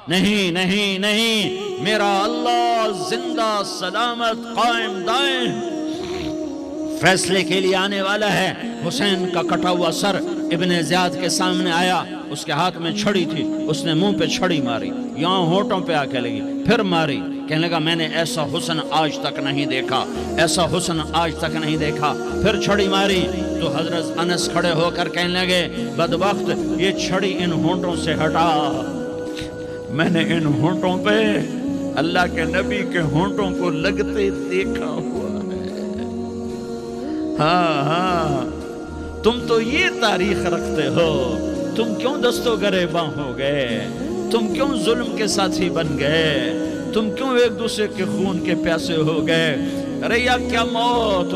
نہیں نہیں نہیں، میرا اللہ زندہ سلامت قائم دائم فیصلے کے لیے آنے والا ہے۔ حسین کا کٹا ہوا سر ابن زیاد کے سامنے آیا، اس کے ہاتھ میں چھڑی تھی، اس نے منہ پہ چھڑی ماری، یہاں ہونٹوں پہ آ کے لگی، پھر ماری، کہنے لگا میں نے ایسا حسن آج تک نہیں دیکھا، ایسا حسن آج تک نہیں دیکھا، پھر چھڑی ماری تو حضرت انس کھڑے ہو کر کہنے لگے بدبخت یہ چھڑی ان ہونٹوں سے ہٹا، میں نے ان ہونٹوں پہ اللہ کے نبی کے ہونٹوں کو لگتے دیکھا ہوا ہے۔ ہاں تم تو یہ تاریخ رکھتے ہو، تم کیوں دستوں گریباں ہو گئے؟ تم کیوں ظلم کے ساتھی بن گئے؟ تم کیوں ایک دوسرے کے خون کے پیاسے ہو گئے؟ ارے یا کیا موت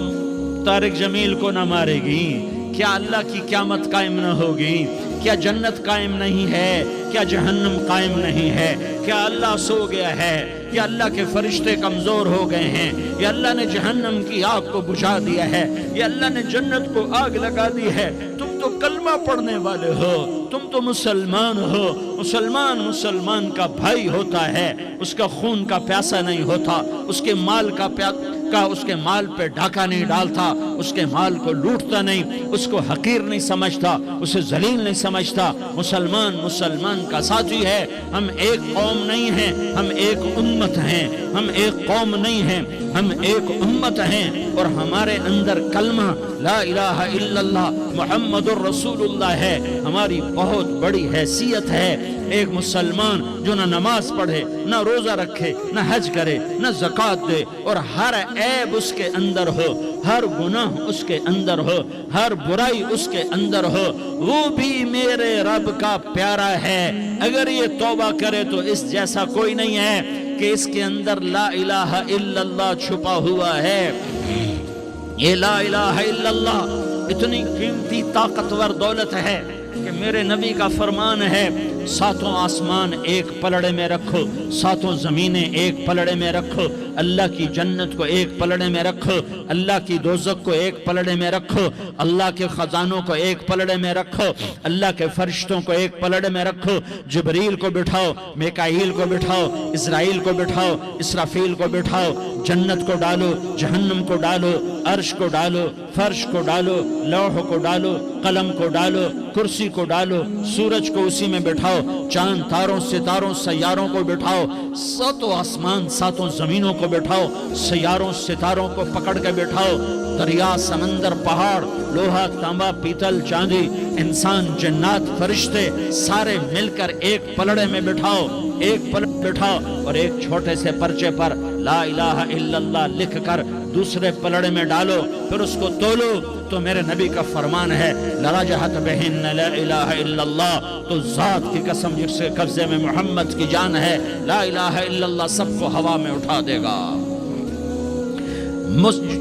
طارق جمیل کو نہ مارے گی؟ کیا اللہ کی قیامت قائم نہ ہوگی؟ کیا جنت قائم نہیں ہے؟ کیا جہنم قائم نہیں ہے؟ کیا اللہ سو گیا ہے؟ یا اللہ کے فرشتے کمزور ہو گئے ہیں؟ یا اللہ نے جہنم کی آگ کو بجھا دیا ہے؟ یا اللہ نے جنت کو آگ لگا دی ہے؟ تم تو کلمہ پڑھنے والے ہو، تم تو مسلمان ہو۔ مسلمان کا بھائی ہوتا ہے، اس کا خون کا پیاسا نہیں ہوتا، اس کے مال اس کے مال پہ ڈاکہ نہیں ڈالتا، اس کے مال کو لوٹتا نہیں، اس کو حقیر نہیں سمجھتا، اسے ذلیل نہیں سمجھتا۔ مسلمان کا ساتھی ہے۔ ہم ایک قوم نہیں ہیں، ہم ایک امت ہیں، ہم ایک قوم نہیں ہیں، ہم ایک امت ہیں، اور ہمارے اندر کلمہ لا الہ الا اللہ محمد الرسول اللہ ہے۔ ہماری بہت بڑی حیثیت ہے۔ ایک مسلمان جو نہ نماز پڑھے، نہ روزہ رکھے، نہ حج کرے، نہ زکوٰۃ دے، اور ہر عیب اس کے اندر ہو، ہر گناہ اس کے اندر ہو، ہر برائی اس کے اندر ہو، وہ بھی میرے رب کا پیارا ہے۔ اگر یہ توبہ کرے تو اس جیسا کوئی نہیں ہے کہ اس کے اندر لا الہ الا اللہ چھپا ہوا ہے۔ یہ لا الہ الا اللہ اتنی قیمتی طاقتور دولت ہے کہ میرے نبی کا فرمان ہے، ساتوں آسمان ایک پلڑے میں رکھو، ساتوں زمینیں ایک پلڑے میں رکھو، اللہ کی جنت کو ایک پلڑے میں رکھو، اللہ کی دوزخ کو ایک پلڑے میں رکھو، اللہ کے خزانوں کو ایک پلڑے میں رکھو، اللہ کے فرشتوں کو ایک پلڑے میں رکھو، جبریل کو بٹھاؤ، میکائیل کو بٹھاؤ، اسرائیل کو بٹھاؤ، اسرافیل کو بٹھاؤ، جنت کو ڈالو، جہنم کو ڈالو، عرش کو ڈالو، فرش کو ڈالو، لوح کو ڈالو، قلم کو ڈالو، کرسی کو ڈالو، سورج کو اسی میں بٹھاؤ، چاند تاروں ستاروں سیاروں کو بٹھاؤ، ساتوں آسمان ساتوں زمینوں کو بٹھاؤ، سیاروں ستاروں کو پکڑ کے بٹھاؤ، دریا سمندر پہاڑ لوہا تانبا پیتل چاندی انسان جنات فرشتے سارے مل کر ایک پلڑے میں بٹھاؤ، ایک پلڑے بٹھاؤ، اور ایک چھوٹے سے پرچے پر لا الہ الا اللہ لکھ کر دوسرے پلڑے میں ڈالو، پھر اس کو تولو تو میرے نبی کا فرمان ہے لرجحت بہن لا الہ الا اللہ، تو ذات کی قسم جس کے قبضے میں محمد کی جان ہے، لا الہ الا اللہ سب کو ہوا میں اٹھا دے گا۔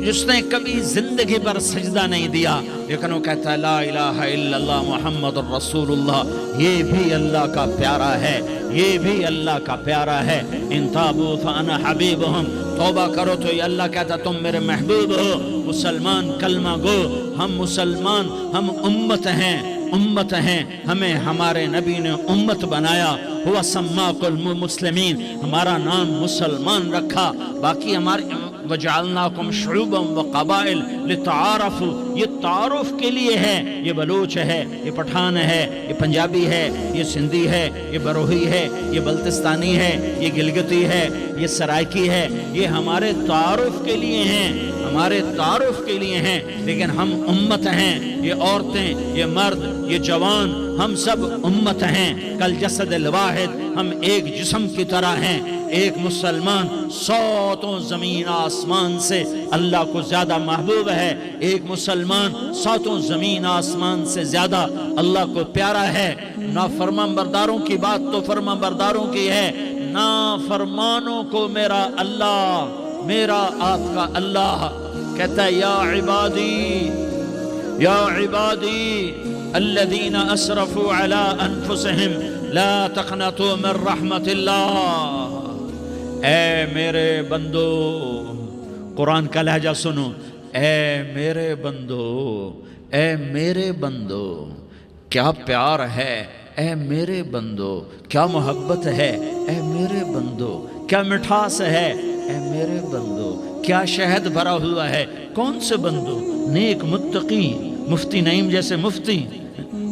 جس نے کبھی زندگی پر سجدہ نہیں دیا لیکن وہ کہتا ہے لا الہ الا اللہ محمد الرسول اللہ، یہ بھی اللہ کا پیارا ہے، یہ بھی اللہ کا پیارا ہے۔ ان تابوا فانا حبیبہم، توبہ کرو تو یہ اللہ کہتا تم میرے محبوب ہو۔ مسلمان کلمہ گو، ہم مسلمان، ہم امت ہیں، امت ہیں، ہمیں ہمارے نبی نے امت بنایا، ہوا سماکم المسلمین، ہمارا نام مسلمان رکھا، باقی ہمارے وَجَعَلْنَاكُمْ شُعُوبًا وَقَبَائِلَ لِتَعَارَفُوا، یہ تعارف کے لیے ہے، یہ بلوچ ہے، یہ پٹھان ہے، یہ پنجابی ہے، یہ سندھی ہے، یہ بروہی ہے، یہ بلتستانی ہے، یہ گلگتی ہے، یہ سرائکی ہے، یہ ہمارے تعارف کے لیے ہیں، ہمارے تعارف کے لیے ہیں، لیکن ہم امت ہیں، یہ عورتیں، یہ مرد، یہ جوان، ہم سب امت ہیں، کل جسد الواحد، ہم ایک جسم کی طرح ہیں۔ ایک مسلمان ساتوں زمین آسمان سے اللہ کو زیادہ محبوب ہے، ایک مسلمان ساتوں زمین آسمان سے زیادہ اللہ کو پیارا ہے۔ نافرمان برداروں کی بات تو فرمان برداروں کی ہے، نافرمانوں کو میرا اللہ، میرا آپ کا اللہ کہتا ہے یا عبادی، یا عبادی الذین اسرفوا علی انفسہم لا تقنطوا من رحمت اللہ، اے میرے بندو، قرآن کا لہجہ سنو، اے میرے بندو، اے میرے بندو، کیا پیار ہے، اے میرے بندو، کیا محبت ہے، اے میرے بندو، کیا مٹھاس ہے، اے میرے بندو، کیا شہد بھرا ہوا ہے۔ کون سے بندو؟ نیک متقی، مفتی نعیم جیسے مفتی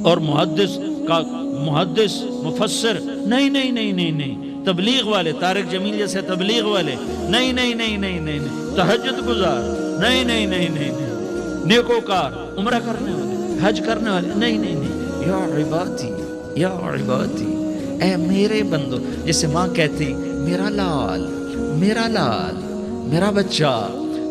اور محدث کا محدث مفسر، نہیں نہیں نہیں نہیں نہیں، تبلیغ والے، طارق جمیل جیسے تبلیغ والے، نہیں نہیں نہیں نہیں نہیں، تہجد گزار، نہیں نہیں نہیں نہیں، نیکوکار، عمرہ کرنے والے، حج کرنے والے، نہیں نہیں نہیں، یا عبادی، یا عبادی، اے میرے بندو، جیسے ماں کہتی میرا لال، میرا لال، میرا بچہ،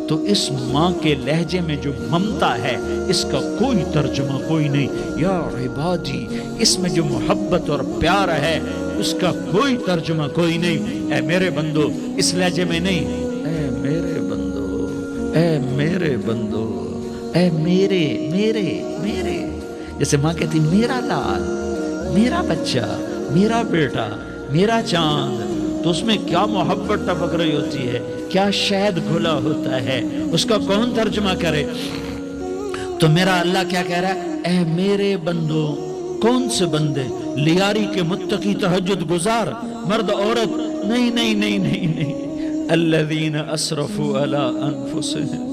تو اس ماں کے لہجے میں جو ممتا ہے اس کا کوئی ترجمہ کوئی نہیں۔ یا عبادی، اس میں جو محبت اور پیار ہے اس کا کوئی ترجمہ کوئی نہیں۔ اے میرے بندو، اس لہجے میں نہیں، اے میرے بندو، اے میرے بندو، اے میرے میرے میرے، جیسے ماں کہتی میرا لال، میرا بچہ، میرا بیٹا، میرا چاند، تو اس میں کیا محبت ٹپک رہی ہوتی ہے، کیا شہد گھلا ہوتا ہے، اس کا کون ترجمہ کرے؟ تو میرا اللہ کیا کہہ رہا ہے؟ اے میرے بندو، کون سے بندے؟ لیاری کے متقی تہجد گزار، مرد عورت، نہیں نہیں نہیں نہیں نہیں، الذین اسرفوا علی انفسہم،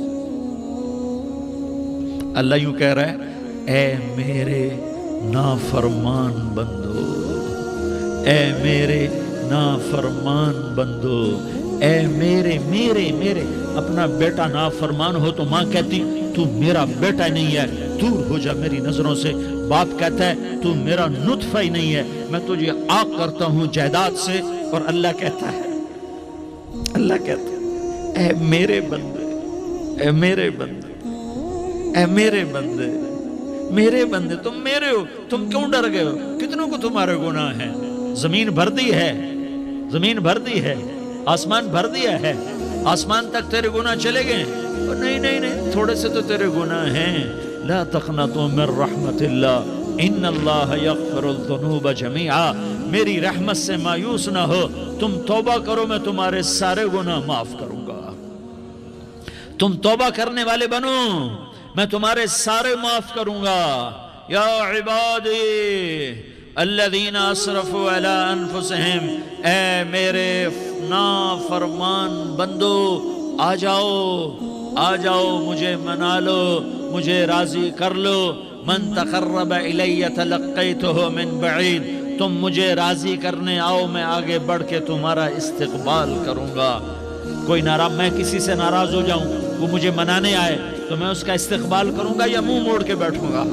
اللہ یوں کہہ رہا ہے اے میرے نافرمان بندو، اے میرے نافرمان بندو، اے میرے میرے میرے، اپنا بیٹا نافرمان ہو تو ماں کہتی تو میرا بیٹا نہیں ہے، دور ہو جا میری نظروں سے، باپ کہتا ہے تو میرا نطفہ ہی نہیں ہے، میں تجھے آگ کرتا ہوں جائیداد سے، اور اللہ کہتا ہے اے میرے بندے، اے میرے بندے، اے میرے بندے، میرے بندے، تم میرے ہو، تم کیوں ڈر گئے ہو؟ کتنوں کو تمہارے گناہ ہیں؟ زمین بھر دی ہے، زمین بھر دی ہے، آسمان بھر دیا ہے، آسمان تک تیرے گناہ چلے گئے؟ نہیں نہیں نہیں، تھوڑے سے تو تیرے گناہ ہیں۔ لا تقنطوا من رحمت اللہ ان اللہ یغفر الذنوب جميعا، میری رحمت سے مایوس نہ ہو، تم توبہ کرو، میں تمہارے سارے گناہ معاف کروں گا۔ تم توبہ کرنے والے بنو، میں تمہارے سارے معاف کروں گا۔ یا عبادی الذین اسرفوا علی انفسہم، اے میرے نافرمان بندو، آ جاؤ مجھے منا لو، مجھے راضی کر لو۔ من تقرب الی تلقیتہ من بعید، تم مجھے راضی کرنے آؤ، میں آگے بڑھ کے تمہارا استقبال کروں گا۔ کوئی ناراض، میں کسی سے ناراض ہو جاؤں، وہ مجھے منانے آئے تو میں اس کا استقبال کروں گا یا منہ موڑ کے بیٹھوں گا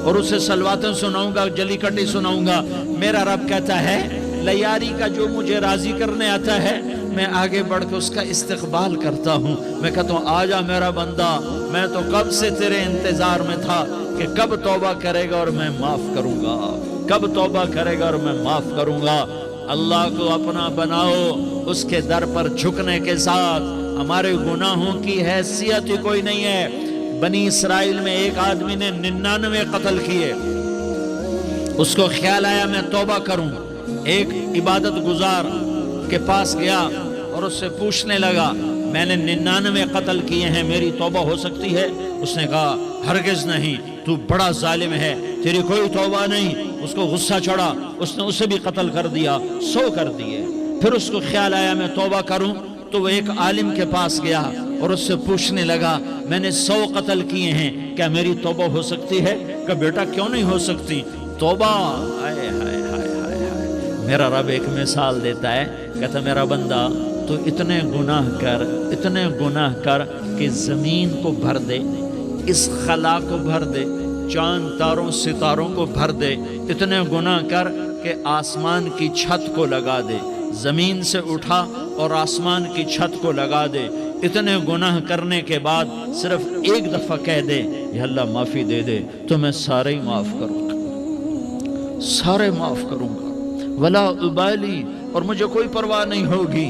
اور اسے صلواتیں سناؤں گا، جلی کٹی سناؤں گا؟ میرا رب کہتا ہے لیاری کا جو مجھے راضی کرنے آتا ہے، میں آگے بڑھ کے اس کا استقبال کرتا ہوں۔ میں کہتا ہوں آ جا میرا بندہ، میں تو کب سے تیرے انتظار میں تھا کہ کب توبہ کرے گا اور میں معاف کروں گا، کب توبہ کرے گا اور میں معاف کروں گا۔ اللہ کو اپنا بناؤ، اس کے در پر جھکنے کے ساتھ۔ ہمارے گناہوں کی حیثیت ہی کوئی نہیں ہے۔ بنی اسرائیل میں ایک آدمی نے 99 قتل کیے، اس کو خیال آیا میں توبہ کروں، ایک عبادت گزار کے پاس گیا اور اس سے پوچھنے لگا میں نے 99 قتل کیے ہیں، میری توبہ ہو سکتی ہے؟ اس نے کہا ہرگز نہیں، تو بڑا ظالم ہے، تیری کوئی توبہ نہیں۔ اس کو غصہ چڑھا، اس نے اسے بھی قتل کر دیا، 100 کر دیے۔ پھر اس کو خیال آیا میں توبہ کروں، تو وہ ایک عالم کے پاس گیا اور اس سے پوچھنے لگا میں نے 100 قتل کیے ہیں، کیا میری توبہ ہو سکتی ہے؟ کہ بیٹا کیوں نہیں ہو سکتی توبہ؟ ہائے ہائے ہائے ہائے ہائے۔ میرا رب ایک مثال دیتا ہے، کہتا میرا بندہ تو اتنے گناہ کر کہ زمین کو بھر دے، اس خلا کو بھر دے، چاند تاروں ستاروں کو بھر دے، اتنے گناہ کر کہ آسمان کی چھت کو لگا دے، زمین سے اٹھا اور آسمان کی چھت کو لگا دے۔ اتنے گناہ کرنے کے بعد صرف ایک دفعہ کہہ دے یا اللہ معافی دے دے، تو میں سارے ہی معاف کروں گا، سارے معاف کروں گا، ولا ابالی، اور مجھے کوئی پرواہ نہیں ہوگی۔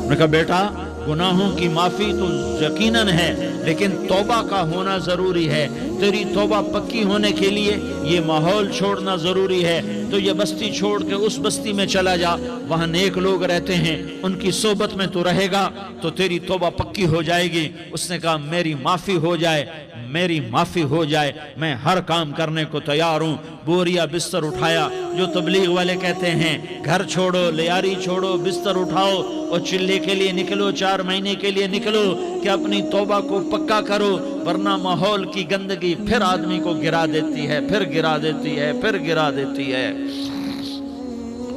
میں کہا بیٹا گناہوں کی معافی تو یقیناً ہے، لیکن توبہ کا ہونا ضروری ہے۔ تیری توبہ پکی ہونے کے لیے یہ ماحول چھوڑنا ضروری ہے۔ تو یہ بستی چھوڑ کے اس بستی میں چلا جا، وہاں نیک لوگ رہتے ہیں، ان کی صحبت میں تو رہے گا تو تیری توبہ پکی ہو جائے گی۔ اس نے کہا میری معافی ہو جائے، میری معافی ہو جائے، میں ہر کام کرنے کو تیار ہوں۔ بوریا بستر اٹھایا، جو تبلیغ والے کہتے ہیں گھر چھوڑو، لیاری چھوڑو، بستر اٹھاؤ اور چلے کے لیے نکلو، 4 مہینے کے لیے نکلو کہ اپنی توبہ کو پکا کرو، ورنہ ماحول کی گندگی پھر آدمی کو گرا دیتی ہے، پھر گرا دیتی ہے، پھر گرا دیتی ہے۔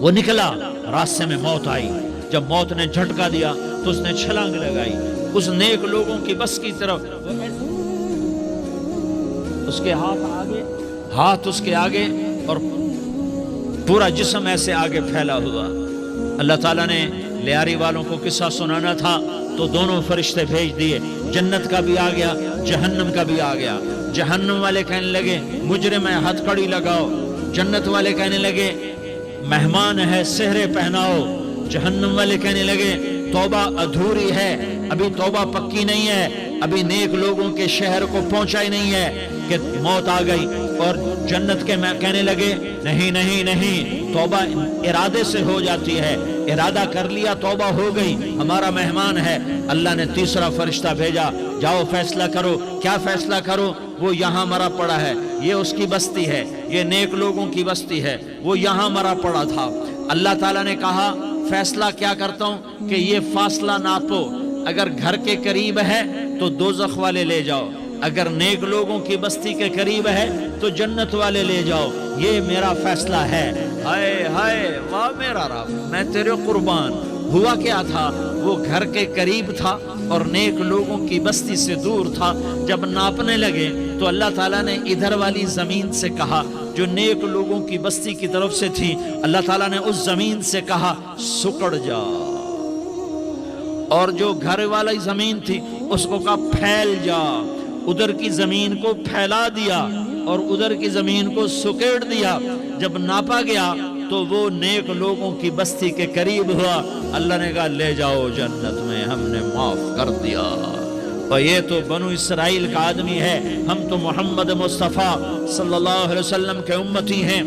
وہ نکلا، راستے میں موت آئی، جب موت نے جھٹکا دیا تو اس نے چھلانگ لگائی اس نیک لوگوں کی بس کی طرف، اس کے ہاتھ اس کے آگے اور پورا جسم ایسے آگے پھیلا ہوا۔ اللہ تعالیٰ نے لیاری والوں کو قصہ سنانا تھا تو دونوں فرشتے بھیج دیے، جنت کا بھی آ گیا، جہنم کا بھی آ گیا۔ جہنم والے کہنے لگے مجرم ہے، ہتھ کڑی لگاؤ۔ جنت والے کہنے لگے مہمان ہے، سہرے پہناؤ۔ جہنم والے کہنے لگے توبہ ادھوری ہے، ابھی توبہ پکی نہیں ہے، ابھی نیک لوگوں کے شہر کو پہنچا ہی نہیں ہے کہ موت آ گئی۔ اور جنت کے میں کہنے لگے نہیں نہیں نہیں، توبہ ارادے سے ہو جاتی ہے، ارادہ کر لیا توبہ ہو گئی، ہمارا مہمان ہے۔ اللہ نے تیسرا فرشتہ بھیجا، جاؤ فیصلہ کرو۔ کیا فیصلہ کرو؟ وہ یہاں مرا پڑا ہے، یہ اس کی بستی ہے، یہ نیک لوگوں کی بستی ہے، وہ یہاں مرا پڑا تھا۔ اللہ تعالیٰ نے کہا فیصلہ کیا کرتا ہوں کہ یہ فاصلہ ناپو، اگر گھر کے قریب ہے تو دوزخ والے لے جاؤ، اگر نیک لوگوں کی بستی کے قریب ہے تو جنت والے لے جاؤ، یہ میرا فیصلہ ہے۔ ہائے ہائے واہ میرا رب، میں تیرے قربان۔ ہوا کیا تھا؟ وہ گھر کے قریب تھا اور نیک لوگوں کی بستی سے دور تھا۔ جب ناپنے لگے تو اللہ تعالیٰ نے ادھر والی زمین سے کہا جو نیک لوگوں کی بستی کی طرف سے تھی، اللہ تعالیٰ نے اس زمین سے کہا سکڑ جا، اور جو گھر والی زمین تھی اس کو کہا پھیل جا۔ ادھر کی زمین کو پھیلا دیا اور ادھر کی زمین کو سکیڑ دیا۔ جب ناپا گیا تو وہ نیک لوگوں کی بستی کے قریب ہوا۔ اللہ نے کہا لے جاؤ جنت میں، ہم نے معاف کر دیا۔ اور یہ تو بنو اسرائیل کا آدمی ہے، ہم تو محمد مصطفیٰ صلی اللہ علیہ وسلم کے امتی ہیں۔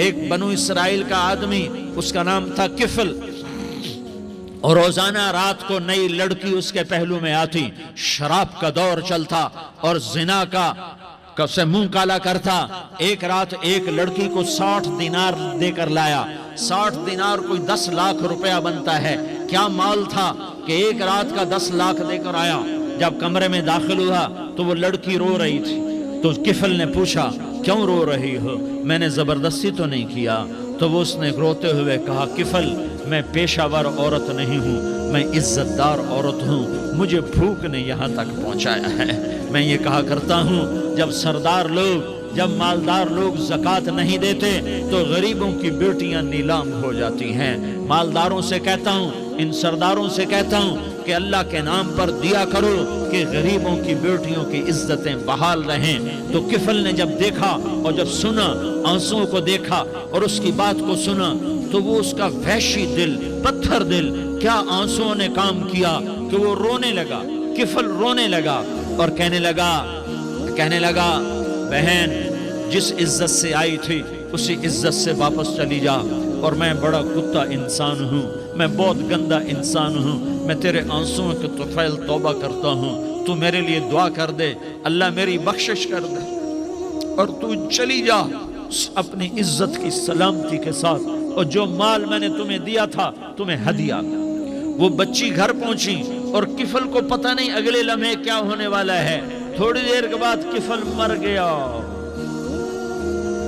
ایک بنو اسرائیل کا آدمی، اس کا نام تھا کفل، اور روزانہ رات کو نئی لڑکی اس کے پہلو میں آتی، شراب کا دور چلتا اور زنا کا سے منہ کالا کرتا۔ ایک رات ایک لڑکی کو 60 دینار دے کر لایا۔ 60 دینار کوئی 10 لاکھ روپیہ بنتا ہے۔ کیا مال تھا کہ ایک رات کا 10 لاکھ دے کر آیا۔ جب کمرے میں داخل ہوا تو وہ لڑکی رو رہی تھی، تو کفل نے پوچھا کیوں رو رہی ہو؟ میں نے زبردستی تو نہیں کیا۔ تو وہ اس نے روتے ہوئے کہا کفل میں پیشہ ور عورت نہیں ہوں، میں عزت دار عورت ہوں، مجھے بھوک نے یہاں تک پہنچایا ہے۔ میں یہ کہا کرتا ہوں جب سردار لوگ، جب مالدار لوگ زکوٰۃ نہیں دیتے تو غریبوں کی بیٹیاں نیلام ہو جاتی ہیں۔ مالداروں سے کہتا ہوں، ان سرداروں سے کہتا ہوں کہ اللہ کے نام پر دیا کرو کہ غریبوں کی بیٹیوں کی عزتیں بحال رہیں۔ تو کفل نے جب دیکھا اور جب سنا، آنسوں کو دیکھا اور اس کی بات کو سنا، تو وہ اس کا وحشی دل، پتھر دل، کیا آنسوں نے کام کیا کہ وہ رونے لگا۔ کفل رونے لگا اور کہنے لگا بہن جس عزت سے آئی تھی اسی عزت سے واپس چلی جا، اور میں بڑا کتا انسان ہوں، میں بہت گندا انسان ہوں، میں تیرے آنسوں کے طفیل توبہ کرتا ہوں، تو میرے لیے دعا کر دے، اللہ میری بخشش کر دے، اور تو چلی جا اپنی عزت کی سلامتی کے ساتھ، اور جو مال میں نے تمہیں دیا تھا تمہیں ہدیہ۔ وہ بچی گھر پہنچی اور کفل کو پتہ نہیں اگلے لمحے کیا ہونے والا ہے۔ تھوڑی دیر کے بعد کفل مر گیا،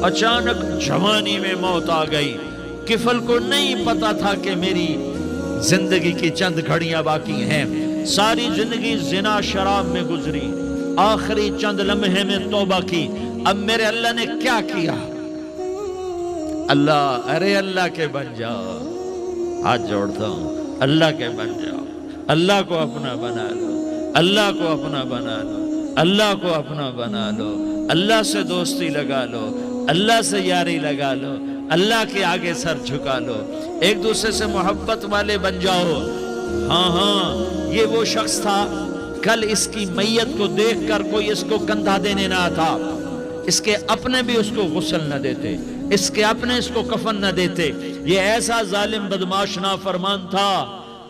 اچانک جوانی میں موت آ گئی۔ کفل کو نہیں پتا تھا کہ میری زندگی کی چند گھڑیاں باقی ہیں، ساری زندگی زنا شراب میں گزری، آخری چند لمحے میں توبہ کی۔ اب میرے اللہ نے کیا کیا؟ اللہ، ارے اللہ کے بن جاؤ، ہاتھ جوڑتا ہوں، اللہ کے بن جاؤ، اللہ کو اپنا بنا لو، اللہ کو اپنا بنا لو، اللہ کو اپنا بنا لو، اللہ سے دوستی لگا لو، اللہ سے یاری لگا لو، اللہ کے آگے سر جھکا لو، ایک دوسرے سے محبت والے بن جاؤ۔ ہاں یہ وہ شخص تھا، کل اس کی میت کو دیکھ کر کوئی اس کو کندھا دینے نہ آتا، اس کے اپنے بھی اس کو غسل نہ دیتے، اس کے اپنے اس کو کفن نہ دیتے۔ یہ ایسا ظالم بدماش نافرمان تھا۔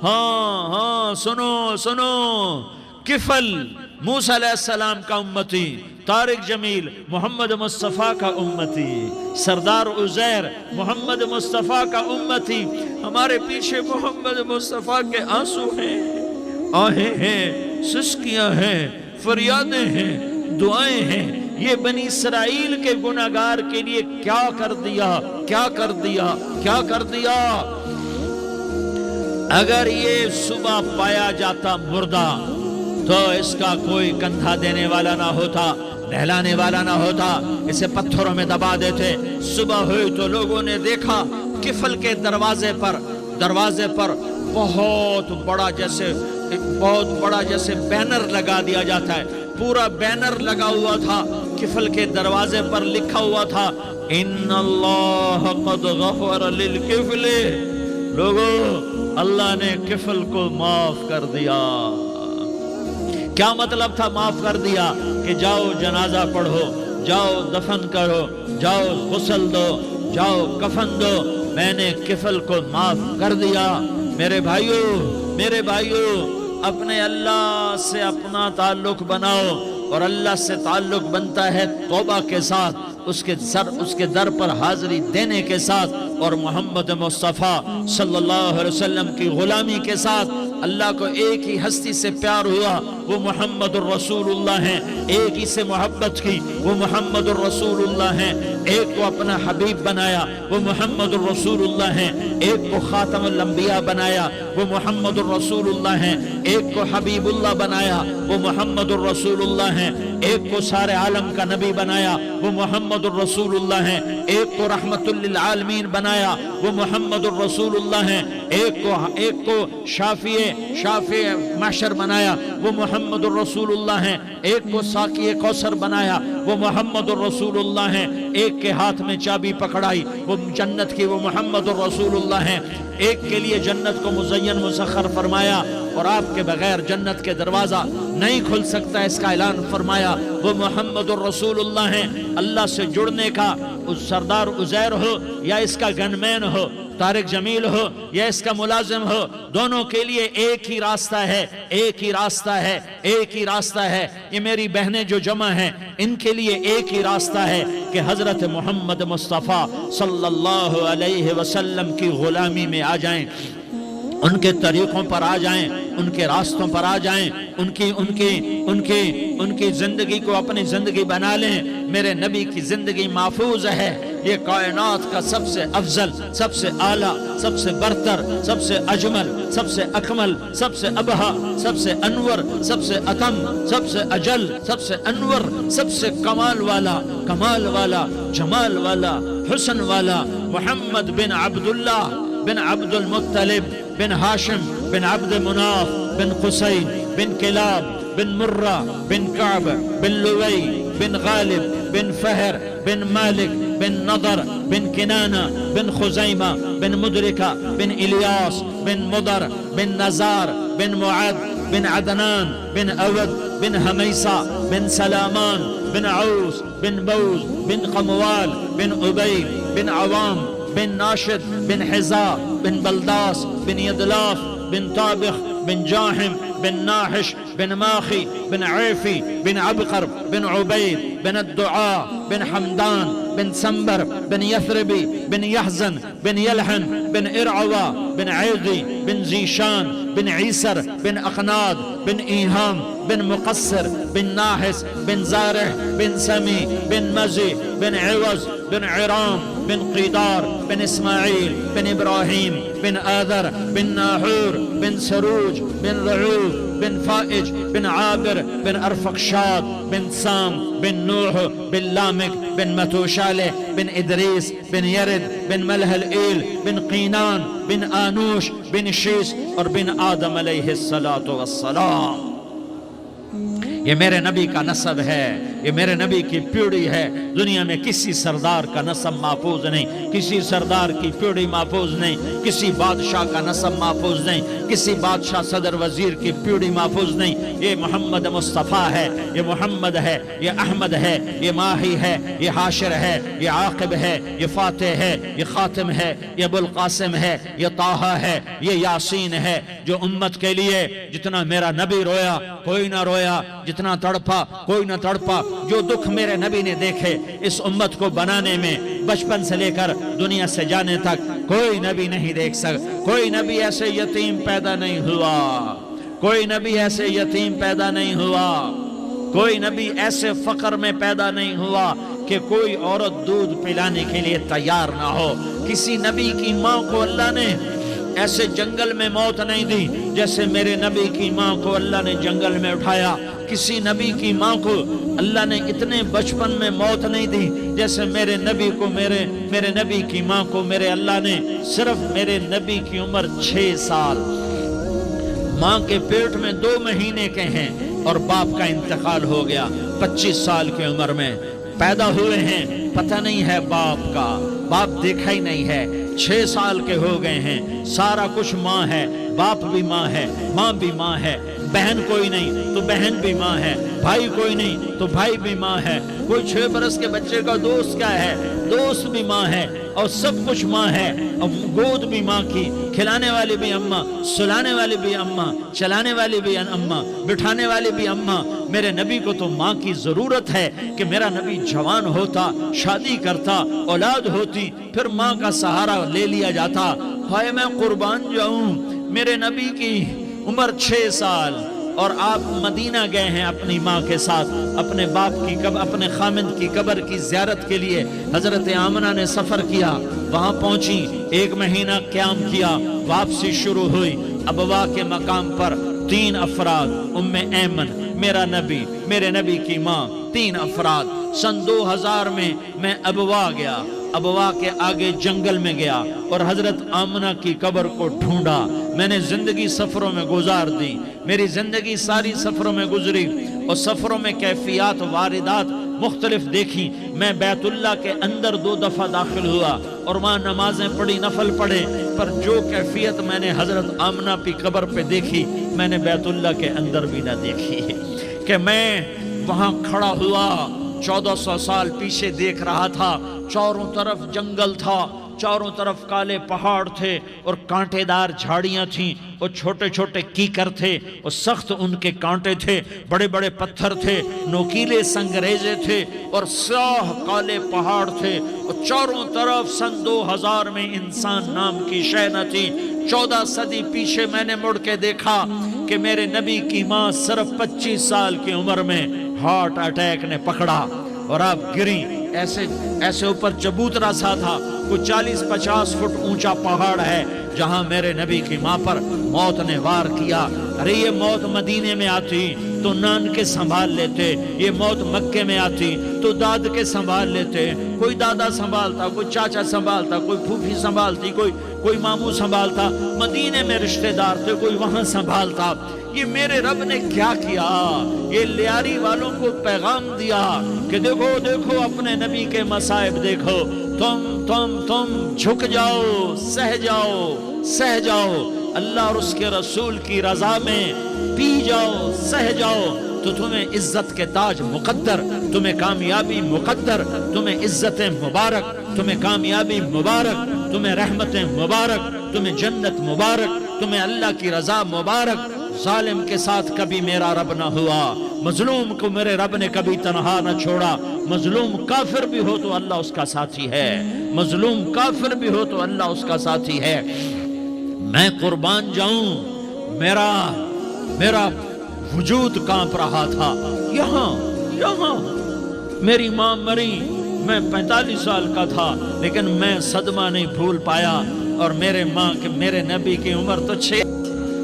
ہاں سنو، کفل موسیٰ علیہ السلام کا امتی، طارق جمیل محمد مصطفیٰ کا امتی، سردار عزیر محمد مصطفیٰ کا امتی۔ ہمارے پیچھے محمد مصطفیٰ کے آنسو ہیں، آہیں ہیں، سسکیاں ہیں، فریادیں ہیں، دعائیں ہیں۔ یہ بنی اسرائیل کے گناہگار کے لیے کیا کر دیا۔ اگر یہ صبح پایا جاتا مردہ تو اس کا کوئی کندھا دینے والا نہ ہوتا، نہلانے والا نہ ہوتا، اسے پتھروں میں دبا دیتے۔ صبح ہوئی تو لوگوں نے دیکھا کفل کے دروازے پر بہت بڑا جیسے بینر لگا دیا جاتا ہے، پورا بینر لگا ہوا تھا، کفل کے دروازے پر لکھا ہوا تھا ان اللہ قد غفر للکفل۔ لوگوں، اللہ نے کفل کو معاف کر دیا۔ کیا مطلب تھا معاف کر دیا؟ کہ جاؤ جنازہ پڑھو، جاؤ دفن کرو، جاؤ غسل دو، جاؤ کفن دو، میں نے کفل کو معاف کر دیا۔ میرے بھائیو، اپنے اللہ سے اپنا تعلق بناؤ، اور اللہ سے تعلق بنتا ہے توبہ کے ساتھ، اس کے در پر حاضری دینے کے ساتھ، اور محمد مصطفیٰ صلی اللہ علیہ وسلم کی غلامی کے ساتھ۔ اللہ کو ایک ہی ہستی سے پیار ہوا وہ محمد الرسول اللہ ہیں، ایک ہی سے محبت کی وہ محمد الرسول اللہ ہیں، ایک کو اپنا حبیب بنایا وہ محمد الرسول اللہ ہیں، ایک کو خاتم الانبیاء بنایا وہ محمد الرسول اللہ ہیں، ایک کو حبیب اللہ بنایا وہ محمد الرسول اللہ ہیں، ایک کو سارے عالم کا نبی بنایا وہ محمد الرسول اللہ ہیں، ایک کو رحمت للعالمین بنایا وہ محمد الرسول اللہ ہیں، ایک کو شافی محشر بنایا وہ محمد الرسول اللہ ہیں، ایک کو ساقی کوثر بنایا وہ محمد الرسول اللہ ہیں، ایک کے ہاتھ میں چابی پکڑائی وہ جنت کی وہ محمد الرسول اللہ ہیں، ایک کے لیے جنت کو مزین مسخر فرمایا اور آپ کے بغیر جنت کے دروازہ نہیں کھل سکتا اس کا اعلان فرمایا وہ محمد الرسول اللہ ہیں۔ اللہ سے جڑنے کا سردار عزیر ہو یا اس کا گنمین ہو، طارق جمیل ہو یا اس کا ملازم ہو، دونوں کے لیے ایک ہی راستہ ہے، ایک ہی راستہ ہے، ایک ہی راستہ ہے۔ یہ میری بہنیں جو جمع ہیں ان کے لیے ایک ہی راستہ ہے کہ حضرت محمد مصطفیٰ صلی اللہ علیہ وسلم کی غلامی میں آ جائیں، ان کے طریقوں پر آ جائیں، ان کے راستوں پر آ جائیں، ان کی زندگی کو اپنی زندگی بنا لیں۔ میرے نبی کی زندگی محفوظ ہے، یہ کائنات کا سب سے افضل، سب سے اعلیٰ، سب سے برتر، سب سے اجمل، سب سے اکمل، سب سے ابہا، سب سے انور، سب سے اتم، سب سے اجل، سب سے انور، سب سے کمال والا، جمال والا، حسن والا محمد بن عبداللہ بن عبد المطلب بن ہاشم بن عبد مناف بن قصی بن کلاب بن مرہ بن کعب بن لوی بن غالب بن فہر بن مالک بن نضر بن کنانہ بن خزیمہ بن مدرکہ بن الیاس بن مضر بن نزار بن معد بن عدنان بن اود بن حمیسہ بن سلامان بن عوس بن بوز بن قموال بن عبید بن عوام بن ناشد بن حزاء بن بلداس بن يدلاف بن طابخ بن جاحم بن ناحش بن ماخي بن عيفي بن عبقر بن عبيد بن الدعاء بن حمدان بن سنبر بن يثربي بن يحزن بن يلحن بن إرعوى بن عيضي بن زيشان بن عيسر بن أقناد بن إيهام بن مقصر بن ناحس بن زارح بن سمي بن مزي بن عوز بن عرام بن قيدار بن إسماعيل بن إبراهيم بن آذر بن ناحور بن سروج بن رعوف بن فائج بن عابر بن أرفقشاد بن سام بن نوح بن لامك بن متوشالة بن إدريس بن يرد بن ملهل إيل بن قينان بن آنوش بن شيس اور بن آدم علیہ السلام۔ یہ میرے نبی کا نسب ہے، یہ میرے نبی کی پیڑھی ہے۔ دنیا میں کسی سردار کا نسب محفوظ نہیں، کسی سردار کی پیڑھی محفوظ نہیں، کسی بادشاہ کا نسب محفوظ نہیں، کسی بادشاہ صدر وزیر کی پیڑھی محفوظ نہیں۔ یہ محمد مصطفیٰ ہے، یہ محمد ہے، یہ احمد ہے، یہ ماہی ہے، یہ حاشر ہے، یہ عاقب ہے، یہ فاتح ہے، یہ خاتم ہے، یہ ابو القاسم ہے، یہ طٰہٰ ہے، یہ یاسین ہے۔ جو امت کے لیے جتنا میرا نبی رویا کوئی نہ رویا، جتنا تڑپا کوئی نہ تڑپا، جو دکھ میرے نبی نے دیکھے اس امت کو بنانے میں، بچپن سے لے کر دنیا سے جانے تک کوئی نبی نہیں دیکھ سکتا۔ کوئی نبی ایسے یتیم پیدا نہیں ہوا، کوئی نبی ایسے یتیم پیدا نہیں ہوا، کوئی نبی ایسے فقر میں پیدا نہیں ہوا کہ کوئی عورت دودھ پلانے کے لیے تیار نہ ہو۔ کسی نبی کی ماں کو اللہ نے ایسے جنگل میں موت نہیں دی جیسے میرے نبی کی ماں کو اللہ نے جنگل میں اٹھایا۔ کسی نبی کی ماں کو اللہ نے اتنے بچپن میں موت نہیں دی جیسے میرے نبی کو، میرے نبی کی ماں کو میرے اللہ نے صرف میرے نبی کی عمر 6 سال، ماں کے پیٹ میں 2 مہینے کے ہیں اور باپ کا انتقال ہو گیا 25 سال کی عمر میں پیدا ہوئے ہیں۔ پتہ نہیں ہے باپ کا، باپ دیکھا ہی نہیں ہے، 6 سال کے ہو گئے ہیں۔ سارا کچھ ماں ہے، باپ بھی ماں ہے، ماں بھی ماں ہے، بہن کوئی نہیں تو بہن بھی ماں ہے، بھائی کوئی نہیں تو بھائی بھی ماں ہے، کوئی 6 برس کے بچے کا دوست کیا ہے، دوست بھی ماں ہے، اور سب کچھ ماں ہے۔ اور گود بھی ماں کی، کھلانے والی بھی اماں، سلانے والی بھی اماں، چلانے والی بھی اماں، بٹھانے والی بھی اماں۔ میرے نبی کو تو ماں کی ضرورت ہے کہ میرا نبی جوان ہوتا، شادی کرتا، اولاد ہوتی، پھر ماں کا سہارا لے لیا جاتا۔ ہائے میں قربان جاؤں، میرے نبی کی عمر 6 سال، اور آپ مدینہ گئے ہیں اپنی ماں کے ساتھ، اپنے باپ کی اپنے خامند کی قبر کی زیارت کے لیے حضرت آمنہ نے سفر کیا، وہاں پہنچی، 1 مہینہ قیام کیا، واپسی شروع ہوئی، ابوا کے مقام پر 3 افراد، ام ایمن، میرا نبی، میرے نبی کی ماں، 3 افراد۔ سن 2000 میں ابوا گیا، ابوا کے آگے جنگل میں گیا اور حضرت آمنہ کی قبر کو ڈھونڈا۔ میں نے زندگی سفروں میں گزار دی، میری زندگی ساری سفروں میں گزری، اور سفروں میں کیفیات واردات مختلف دیکھی۔ میں بیت اللہ کے اندر 2 دفعہ داخل ہوا اور وہاں نمازیں پڑھی، نفل پڑھے، پر جو کیفیت میں نے حضرت آمنہ کی قبر پہ دیکھی میں نے بیت اللہ کے اندر بھی نہ دیکھی، کہ میں وہاں کھڑا ہوا 1400 سال پیچھے دیکھ رہا تھا، چاروں طرف جنگل تھا، چاروں طرف کالے پہاڑ تھے اور کانٹے دار جھاڑیاں تھیں، اور چھوٹے چھوٹے کیکر تھے اور سخت ان کے کانٹے تھے، بڑے بڑے پتھر تھے، نوکیلے سنگریزے تھے اور سیاہ کالے پہاڑ تھے، اور چاروں طرف سن 2000 میں انسان نام کی شے نہ تھی۔ 14 صدی پیچھے میں نے مڑ کے دیکھا کہ میرے نبی کی ماں صرف 25 سال کی عمر میں ہارٹ اٹیک نے پکڑا اور آپ گری، ایسے اوپر چبوترا سا تھا، کوئی 40-50 فٹ اونچا پہاڑ ہے جہاں میرے نبی کی ماں پر موت نے وار کیا۔ ارے یہ موت مدینے میں آتی تو نان کے سنبھال لیتے، یہ موت مکے میں آتی تو داد کے سنبھال لیتے، کوئی دادا سنبھالتا، کوئی چاچا سنبھالتا، کوئی پھوپھی سنبھالتی، کوئی ماموں سنبھالتا، مدینے میں رشتہ دار تھے، کوئی وہاں سنبھالتا۔ یہ میرے رب نے کیا کیا؟ یہ لیاری والوں کو پیغام دیا کہ دیکھو دیکھو اپنے نبی کے مصائب دیکھو، تم جھک جاؤ، سہ جاؤ، اللہ اور اس کے رسول کی رضا میں پی جاؤ، سہ جاؤ، تو تمہیں عزت کے تاج مقدر، تمہیں کامیابی مقدر، تمہیں عزتیں مبارک، تمہیں کامیابی مبارک، تمہیں رحمتیں مبارک، تمہیں جنت مبارک، تمہیں اللہ کی رضا مبارک۔ ظالم کے ساتھ کبھی میرا رب نہ ہوا، مظلوم کو میرے رب نے کبھی تنہا نہ چھوڑا، مظلوم کافر بھی ہو تو اللہ اس کا ساتھی ہے، مظلوم کافر بھی ہو تو اللہ اس کا ساتھی ہے۔ میں قربان جاؤں، میرا وجود کانپ رہا تھا، یہاں میری ماں مری، میں 45 سال کا تھا، لیکن میں صدمہ نہیں بھول پایا، اور میرے نبی کی عمر تو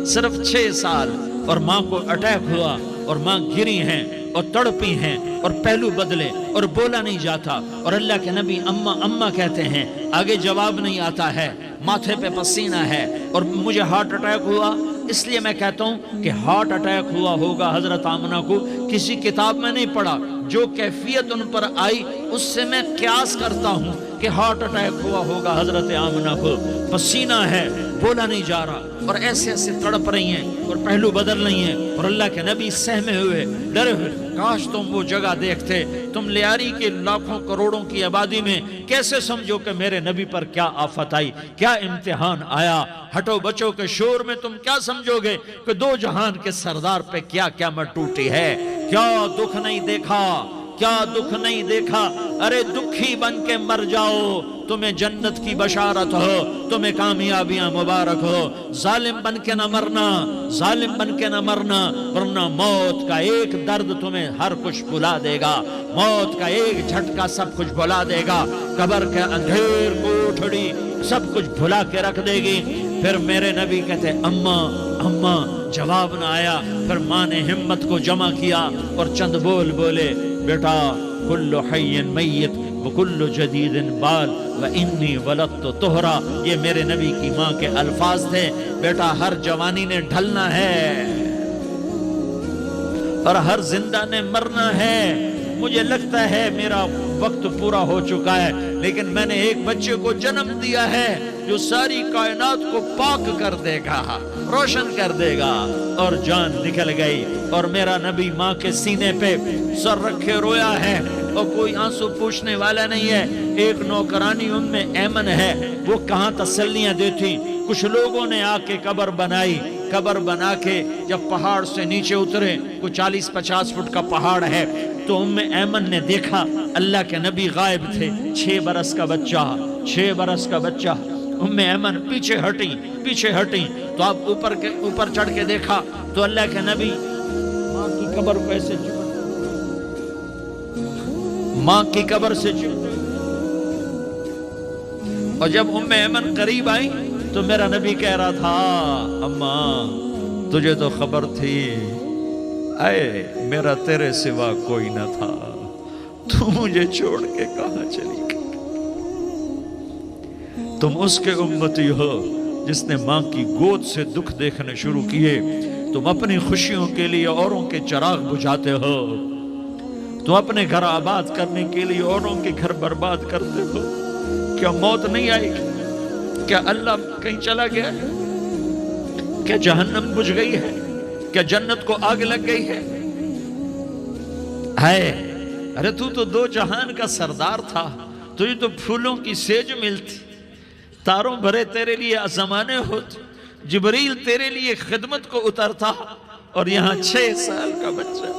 صرف 6 سال، اور ماں کو اٹیک ہوا اور ماں گری ہیں اور تڑپی ہیں اور پہلو بدلے اور بولا نہیں جاتا، اور اللہ کے نبی اماں کہتے ہیں، آگے جواب نہیں آتا ہے، ماتھے پہ پسینہ ہے، اور مجھے ہارٹ اٹیک ہوا۔ اس لیے میں کہتا ہوں کہ ہارٹ اٹیک ہوا ہوگا حضرت آمنہ کو، کسی کتاب میں نہیں پڑھا، جو کیفیت ان پر آئی اس سے میں قیاس کرتا ہوں کہ ہارٹ اٹیک ہوا ہوگا حضرت آمنہ کو، پسینہ ہے، بولا نہیں جا رہا، اور ایسے تڑپ رہی ہیں اور پہلو بدل رہی ہیں، اور اللہ کے نبی سہمے ہوئے، ڈرے ہوئے۔ کاش تم وہ جگہ دیکھتے، تم لیاری کے لاکھوں کروڑوں کی آبادی میں کیسے سمجھو کہ میرے نبی پر کیا آفت آئی، کیا امتحان آیا۔ ہٹو بچوں کے شور میں تم کیا سمجھو گے کہ 2 جہان کے سردار پہ کیا مٹ ٹوٹی ہے، کیا دکھ نہیں دیکھا، کیا دکھ نہیں دیکھا۔ ارے دکھی بن کے مر جاؤ، تمہیں جنت کی بشارت ہو، تمہیں کامیابیاں مبارک ہو۔ ظالم بن کے نہ مرنا، ورنہ موت کا ایک درد تمہیں ہر کچھ بھلا دے گا، موت کا ایک جھٹکا سب کچھ بھلا دے گا، قبر کے اندھیر کوٹھڑی سب کچھ بھلا کے رکھ دے گی۔ پھر میرے نبی کہتے اماں، جواب نہ آیا۔ پھر ماں نے ہمت کو جمع کیا اور چند بولے، بیٹا کل حی میت وکل جدید بال وانی ولدت طہرا، یہ میرے نبی کی ماں کے الفاظ تھے۔ بیٹا ہر جوانی نے ڈھلنا ہے اور ہر زندہ نے مرنا ہے۔ مجھے لگتا ہے میرا وقت پورا ہو چکا ہے، لیکن میں نے ایک بچے کو جنم دیا ہے جو ساری کائنات کو پاک کر دے گا، روشن کر دے گا۔ اور جان نکل گئی، اور میرا نبی ماں کے سینے پہ سر رکھے رویا ہے، اور کوئی آنسو پوچھنے والا نہیں ہے۔ ایک نوکرانی ان میں ایمن ہے، وہ کہاں تسلیاں دیتی۔ کچھ لوگوں نے آ کے قبر بنائی، قبر بنا کے جب پہاڑ سے نیچے اترے، کوئی 40-50 فٹ کا پہاڑ ہے، تو ایمن نے دیکھا اللہ کے نبی غائب تھے۔ 6 برس کا بچہ ام ایمن پیچھے ہٹیں تو آپ اوپر چڑھ کے دیکھا تو اللہ کے نبی ماں کی قبر کو ایسے ماں کی قبر سے اور جب ام ایمن قریب آئی تو میرا نبی کہہ رہا تھا اماں تجھے تو خبر تھی، اے میرا تیرے سوا کوئی نہ تھا، تو مجھے چھوڑ کے کہاں چلی گئی؟ تم اس کے امتی ہو جس نے ماں کی گود سے دکھ دیکھنے شروع کیے، تم اپنی خوشیوں کے لیے اوروں کے چراغ بجھاتے ہو، تم اپنے گھر آباد کرنے کے لیے اوروں کے گھر برباد کرتے ہو۔ کیا موت نہیں آئے گی؟ کیا اللہ کہیں چلا گیا ہے؟ کیا جہنم بجھ گئی ہے؟ کیا جنت کو آگ لگ گئی ہے؟ ارے تو دو جہان کا سردار تھا، تجھے تو پھولوں کی سیج ملتی، تاروں بھرے تیرے لیے زمانے ہوتے، جبریل تیرے لیے خدمت کو اترتا، اور یہاں 6 سال کا بچہ۔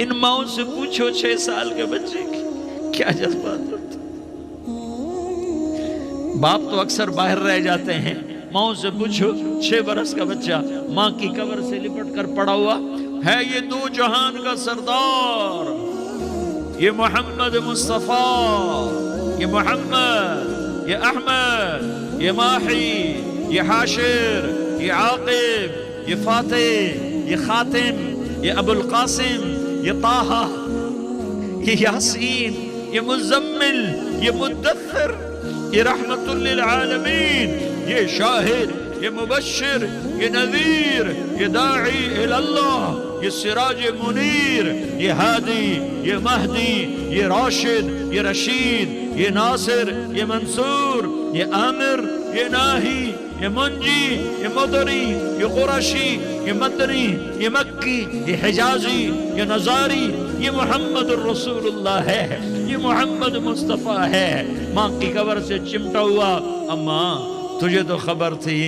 ان ماؤں سے پوچھو 6 سال کے بچے کی کیا جذبات ہوتے؟ باپ تو اکثر باہر رہ جاتے ہیں، ماؤں سے پوچھو 6 برس کا بچہ ماں کی قبر سے لپٹ کر پڑا ہوا ہے، یہ دو جہان کا سردار، یہ محمد مصطفیٰ، یہ محمد، یہ احمد، یہ ماحی، یہ حاشر، یہ عاقب، یہ فاتح، یہ خاتم، یہ ابو القاسم، یہ طٰہٰ، یہ یاسین، یہ مزمل، یہ مدثر، یہ رحمت للعالمین، یہ شاہد، یہ مبشر، یہ نذیر، یہ داعی اللہ، یہ سراج منیر، یہ ہادی، یہ مہدی، یہ راشد، یہ رشید، یہ ناصر، یہ منصور، یہ عامر، یہ ناہی، یہ منجی، یہ مدری، یہ قرشی، یہ مدنی، یہ مکی، یہ حجازی، یہ نظاری، یہ محمد الرسول اللہ ہے، یہ محمد مصطفیٰ ہے۔ ماں کی قبر سے چمٹا ہوا، اماں تجھے تو خبر تھی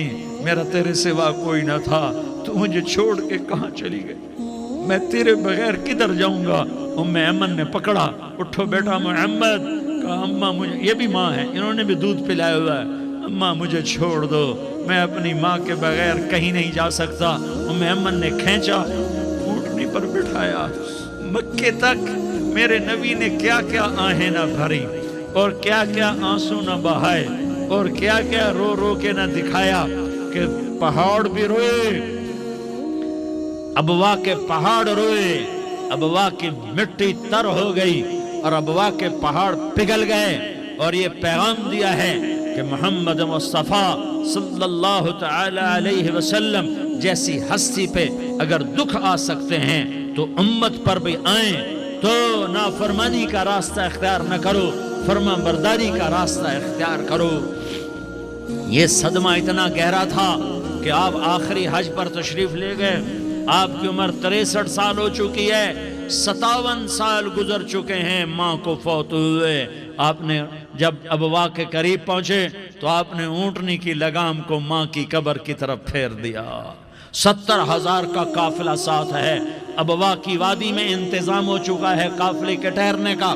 میرا تیرے سوا کوئی نہ تھا، تو مجھے چھوڑ کے کہاں چلی گئی؟ میں تیرے بغیر کدھر جاؤں گا؟ ام ایمن نے پکڑا، اٹھو بیٹا محمد، کہا اماں مجھے، یہ بھی ماں ہے، انہوں نے بھی دودھ پلایا ہوا ہے، اماں مجھے چھوڑ دو، میں اپنی ماں کے بغیر کہیں نہیں جا سکتا۔ ام ایمن نے کھینچا، اونٹنی پر بٹھایا، مکے تک میرے نبی نے کیا کیا آہیں نہ بھری، اور کیا کیا آنسو نہ بہائے، اور کیا کیا رو رو کے نہ دکھایا کہ پہاڑ بھی روئے، ابوا کے پہاڑ روئے، ابوا کی مٹی تر ہو گئی اور ابوا کے پہاڑ پگھل گئے، اور یہ پیغام دیا ہے کہ محمد مصطفیٰ صلی اللہ تعالی علیہ وسلم جیسی ہستی پہ اگر دکھ آ سکتے ہیں تو امت پر بھی آئیں، تو نافرمانی کا راستہ اختیار نہ کرو، فرما برداری کا راستہ اختیار کرو۔ یہ صدمہ اتنا گہرا تھا کہ آپ آخری حج پر تشریف لے گئے، آپ کی عمر 63 سال ہو چکی ہے، 57 سال گزر چکے ہیں ماں کو فوت ہوئے۔ آپ نے جب ابوا کے قریب پہنچے تو آپ نے اونٹنی کی لگام کو ماں کی قبر کی طرف پھیر دیا۔ 70,000 کا قافلہ ساتھ ہے، ابوا کی وادی میں انتظام ہو چکا ہے قافلے کے ٹھہرنے کا۔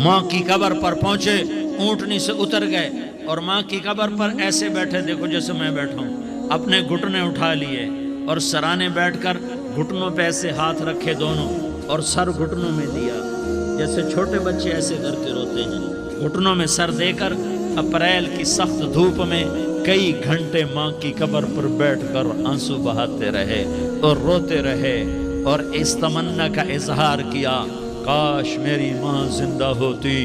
ماں کی قبر پر پہنچے، اونٹنی سے اتر گئے اور ماں کی قبر پر ایسے بیٹھے، دیکھو جیسے میں بیٹھا ہوں، اپنے گھٹنے اٹھا لیے اور سرانے بیٹھ کر گھٹنوں پہ ایسے ہاتھ رکھے دونوں، اور سر گھٹنوں میں دیا، جیسے چھوٹے بچے ایسے کر کے روتے ہیں، گھٹنوں میں سر دے کر اپریل کی سخت دھوپ میں کئی گھنٹے ماں کی قبر پر بیٹھ کر آنسو بہاتے رہے اور روتے رہے، اور اس تمنا کا اظہار کیا، کاش میری ماں زندہ ہوتی۔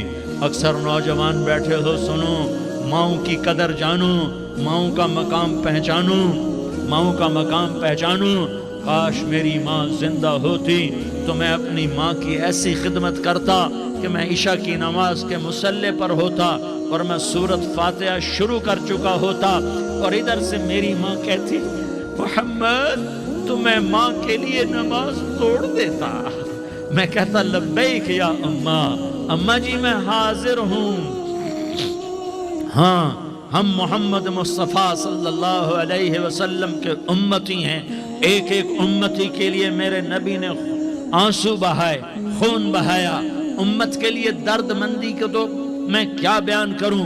اکثر نوجوان بیٹھے ہو، سنو، ماؤں کی قدر جانو، ماؤں کا مقام پہچانو، ماؤں کا مقام پہچانو۔ کاش میری ماں زندہ ہوتی تو میں اپنی ماں کی ایسی خدمت کرتا کہ میں عشاء کی نماز کے مصلی پر ہوتا اور میں سورت فاتحہ شروع کر چکا ہوتا، اور ادھر سے میری ماں کہتی محمد تو میں ماں کے لیے نماز توڑ دیتا، میں کہتا لبیک یا اماں، اماں جی میں حاضر ہوں۔ ہاں، ہم محمد مصطفیٰ صلی اللہ علیہ وسلم کے امتی ہیں، ایک ایک امتی کے لیے میرے نبی نے آنسو بہائے، خون بہایا، امت کے لیے درد مندی کو تو میں کیا بیان کروں۔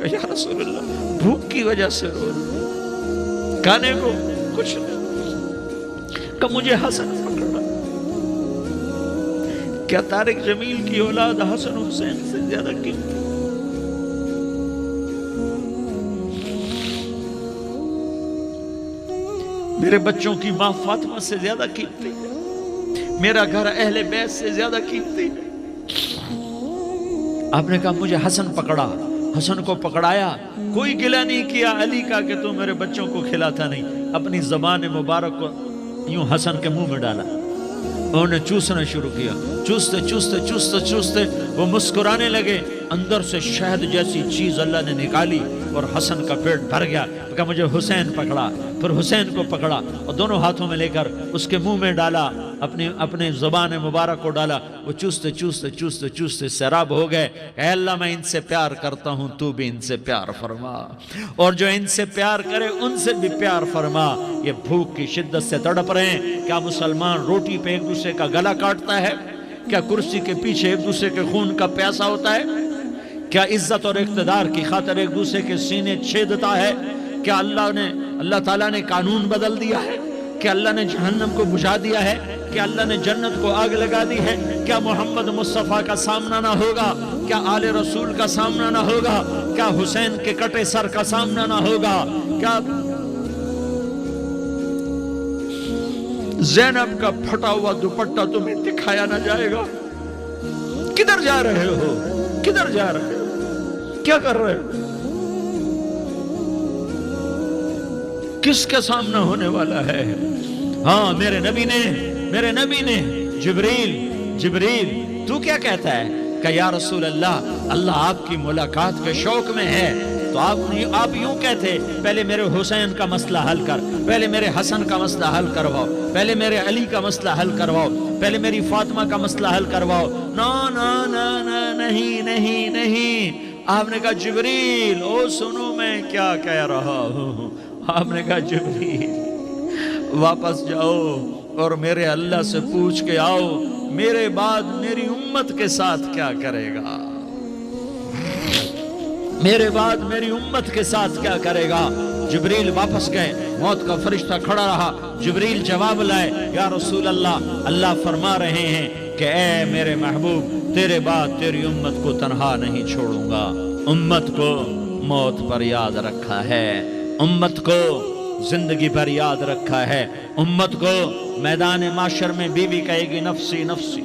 کہ یا رسول اللہ بھوک کی وجہ سے رو رہا، کھانے کو کچھ نہیں، کہ مجھے حسن پکڑا۔ کیا طارق جمیل کی اولاد حسن حسین سے زیادہ قیمتی؟ میرے بچوں کی ماں فاطمہ سے زیادہ قیمتی ہے، میرا گھر اہل بیت سے زیادہ قیمتی ہے۔ آپ نے کہا مجھے حسن پکڑا، حسن کو پکڑایا، کوئی گلہ نہیں کیا علی کا کہ تو میرے بچوں کو کھلاتا نہیں، اپنی زبان مبارک کو یوں حسن کے منہ میں ڈالا، انہوں نے چوسنا شروع کیا، چوستے چوستے چوستے چوستے وہ مسکرانے لگے، اندر سے شہد جیسی چیز اللہ نے نکالی اور حسن کا پیٹ بھر گیا۔ کہا مجھے حسین پکڑا، پھر حسین کو پکڑا اور دونوں ہاتھوں میں لے کر اس کے منہ میں ڈالا، اپنے زبان مبارک کو ڈالا، وہ چوستے چوستے چوستے چوستے سیراب ہو گئے۔ اے اللہ میں ان سے پیار کرتا ہوں، تو بھی ان سے پیار فرما، اور جو ان سے پیار کرے ان سے بھی پیار فرما۔ یہ بھوک کی شدت سے تڑپ رہے ہیں، کیا مسلمان روٹی پہ ایک دوسرے کا گلا کاٹتا ہے؟ کیا کرسی کے پیچھے ایک دوسرے کے خون کا پیاسا ہوتا ہے؟ کیا عزت اور اقتدار کی خاطر ایک دوسرے کے سینے چھیدتا ہے؟ کیا اللہ تعالیٰ نے قانون بدل دیا ہے؟ کیا اللہ نے جہنم کو بجھا دیا ہے؟ کیا اللہ نے جنت کو آگ لگا دی ہے؟ کیا محمد مصطفیٰ کا سامنا نہ ہوگا؟ کیا آل رسول کا سامنا نہ ہوگا؟ کیا حسین کے کٹے سر کا سامنا نہ ہوگا؟ کیا زینب کا پھٹا ہوا دوپٹہ تمہیں دکھایا نہ جائے گا؟ کدھر جا رہے ہو؟ کدھر جا رہے ہو؟ کیا کر رہے ہو؟ کس کا سامنا ہونے والا ہے؟ ہاں میرے نبی نے جبریل تو کیا کہتا ہے کہ یا رسول اللہ آپ کی ملاقات کے شوق میں ہے، تو آپ یوں کہتے پہلے میرے حسین کا مسئلہ حل کر، پہلے میرے حسن کا مسئلہ حل کرواؤ، پہلے میرے علی کا مسئلہ حل کرواؤ، پہلے میری فاطمہ کا مسئلہ حل کرواؤ۔ نہیں، آپ نے کہا جبریل او سنو میں کیا کہہ رہا ہوں۔ آپ نے کہا جبریل واپس جاؤ اور میرے اللہ سے پوچھ کے آؤ میرے بعد میری امت کے ساتھ کیا کرے گا، میرے بعد میری امت کے ساتھ کیا کرے گا۔ جبریل واپس گئے، موت کا فرشتہ کھڑا رہا، جبریل جواب لائے، یا رسول اللہ فرما رہے ہیں کہ اے میرے محبوب تیرے بعد تیری امت کو تنہا نہیں چھوڑوں گا۔ امت کو موت پر یاد رکھا ہے، امت کو زندگی پر یاد رکھا ہے، امت کو میدان معاشر میں بیوی کہے گی نفسی نفسی،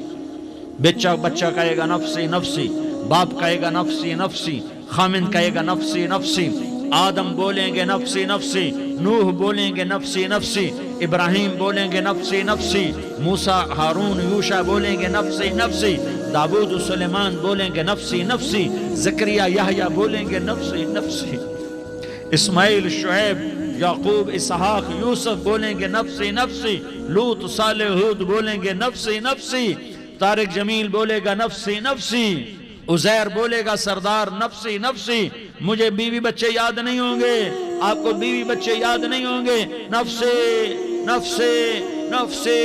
بچہ کہے گا نفسی نفسی، باپ کہے گا نفسی نفسی، خامن کہے گا نفسی نفسی، آدم بولیں گے نفسی نفسی، نوح بولیں گے نفسی نفسی، ابراہیم بولیں گے نفسی نفسی، موسیٰ ہارون یوشع بولیں گے نفسی نفسی، داؤد سلیمان بولیں گے نفسی نفسی، زکریا یحییٰ بولیں گے نفسی نفسی، اسماعیل شعیب یعقوب اسحاق یوسف بولیں گے نفسی نفسی، لوط صالح ہود بولیں گے نفسی نفسی، طارق جمیل بولے گا نفسی نفسی، عزیر بولے گا سردار نفسی نفسی، مجھے بیوی بچے یاد نہیں ہوں گے، آپ کو بیوی بچے یاد نہیں ہوں گے، نفسی نفسی نفسی۔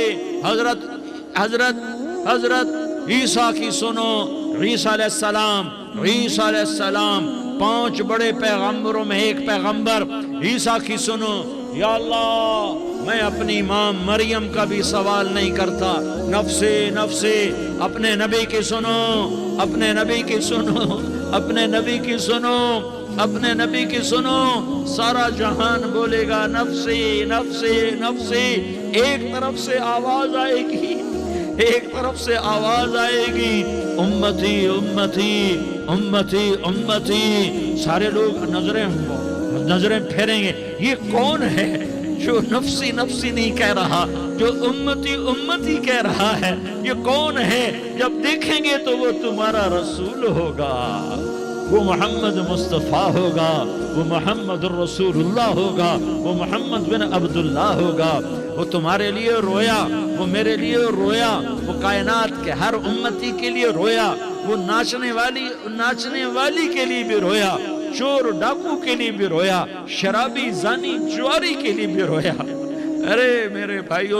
حضرت عیسیٰ کی سنو، عیسیٰ علیہ السلام 5 بڑے پیغمبروں میں ایک پیغمبر، عیسیٰ کی سنو، یا اللہ میں اپنی ماں مریم کا بھی سوال نہیں کرتا، نفسی نفسی۔ اپنے نبی کی سنو، اپنے نبی کی سنو، اپنے نبی کی سنو، اپنے نبی کی سنو، سارا جہان بولے گا نفسی نفسی نفسی۔ ایک طرف سے آواز آئے گی، ایک طرف سے آواز آئے گی، امتی امتی امتی امتی۔ سارے لوگ نظریں پھیریں گے، یہ کون ہے جو نفسی نفسی نہیں کہہ رہا، جو امتی امتی کہہ رہا ہے؟ یہ کون ہے؟ جب دیکھیں گے تو وہ تمہارا رسول ہوگا، وہ محمد مصطفیٰ ہوگا، وہ محمد الرسول اللہ ہوگا، وہ محمد بن عبداللہ ہوگا۔ وہ تمہارے لیے رویا، وہ میرے لیے رویا، وہ کائنات کے ہر امتی کے لیے رویا، وہ ناچنے والی کے لیے بھی رویا، چور ڈاکو کے لیے بھی رویا، شرابی زانی جواری کے لیے بھی رویا۔ ارے میرے بھائیو،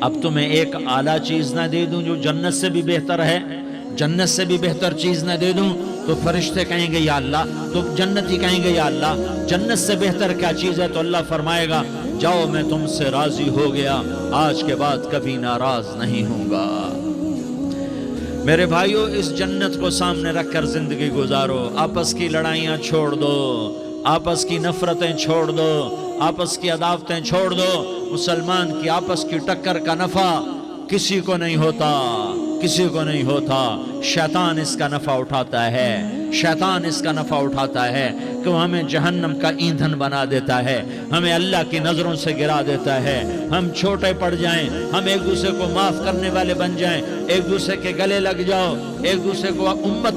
اب تمہیں ایک اعلیٰ چیز نہ دے دوں جو جنت سے بھی بہتر ہے؟ جنت سے بھی بہتر چیز نہ دے دوں؟ تو فرشتے کہیں گے یا اللہ، تو جنتی کہیں گے یا اللہ جنت سے بہتر کیا چیز ہے؟ تو اللہ فرمائے گا جاؤ میں تم سے راضی ہو گیا، آج کے بعد کبھی ناراض نہیں ہوں گا۔ میرے بھائیوں، اس جنت کو سامنے رکھ کر زندگی گزارو، آپس کی لڑائیاں چھوڑ دو، آپس کی نفرتیں چھوڑ دو، آپس کی عداوتیں چھوڑ دو۔ مسلمان کی آپس کی ٹکر کا نفع کسی کو نہیں ہوتا، کسی کو نہیں ہوتا، شیطان اس کا نفع اٹھاتا ہے، شیطان اس کا نفع اٹھاتا ہے کہ وہ ہمیں جہنم کا ایندھن بنا دیتا ہے، ہمیں اللہ کی نظروں سے گرا دیتا ہے، ہم چھوٹے پڑ جائیں، ہم ایک دوسرے کو معاف کرنے والے بن جائیں، ایک دوسرے کے گلے لگ جاؤ، ایک دوسرے کو امت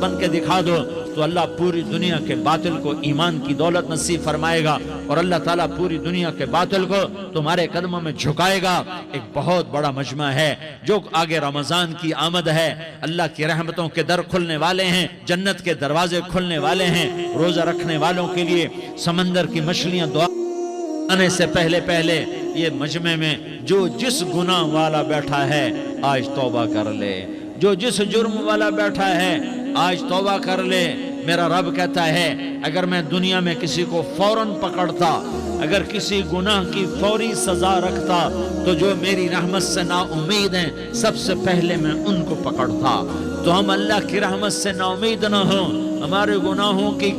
بن کے دکھا دو، تو اللہ پوری دنیا کے باطل کو ایمان کی دولت نصیب فرمائے گا، اور اللہ تعالیٰ پوری دنیا کے باطل کو تمہارے قدموں میں جھکائے گا۔ ایک بہت بڑا مجمع ہے، جو آگے رمضان کی آمد ہے، اللہ کی رحمتوں کے در کھلنے والے ہیں، جنت کے دروازے کھلنے والے ہیں، روزہ رکھنے والوں کے لیے سمندر کی مچھلیاں دعا آنے سے پہلے یہ مجمع میں جو جس گناہ والا بیٹھا ہے آج توبہ کر لے، جو جس جرم والا بیٹھا ہے آج توبہ کر لے۔ میرا رب کہتا ہے اگر میں دنیا میں کسی کو فوراً پکڑتا، اگر کسی گناہ کی فوری سزا رکھتا، تو جو میری رحمت سے نا امید ہیں سب سے پہلے میں ان کو پکڑتا۔ تو ہم اللہ کی رحمت سے نا امید نہ ہوں، ہمارے گناہوں کی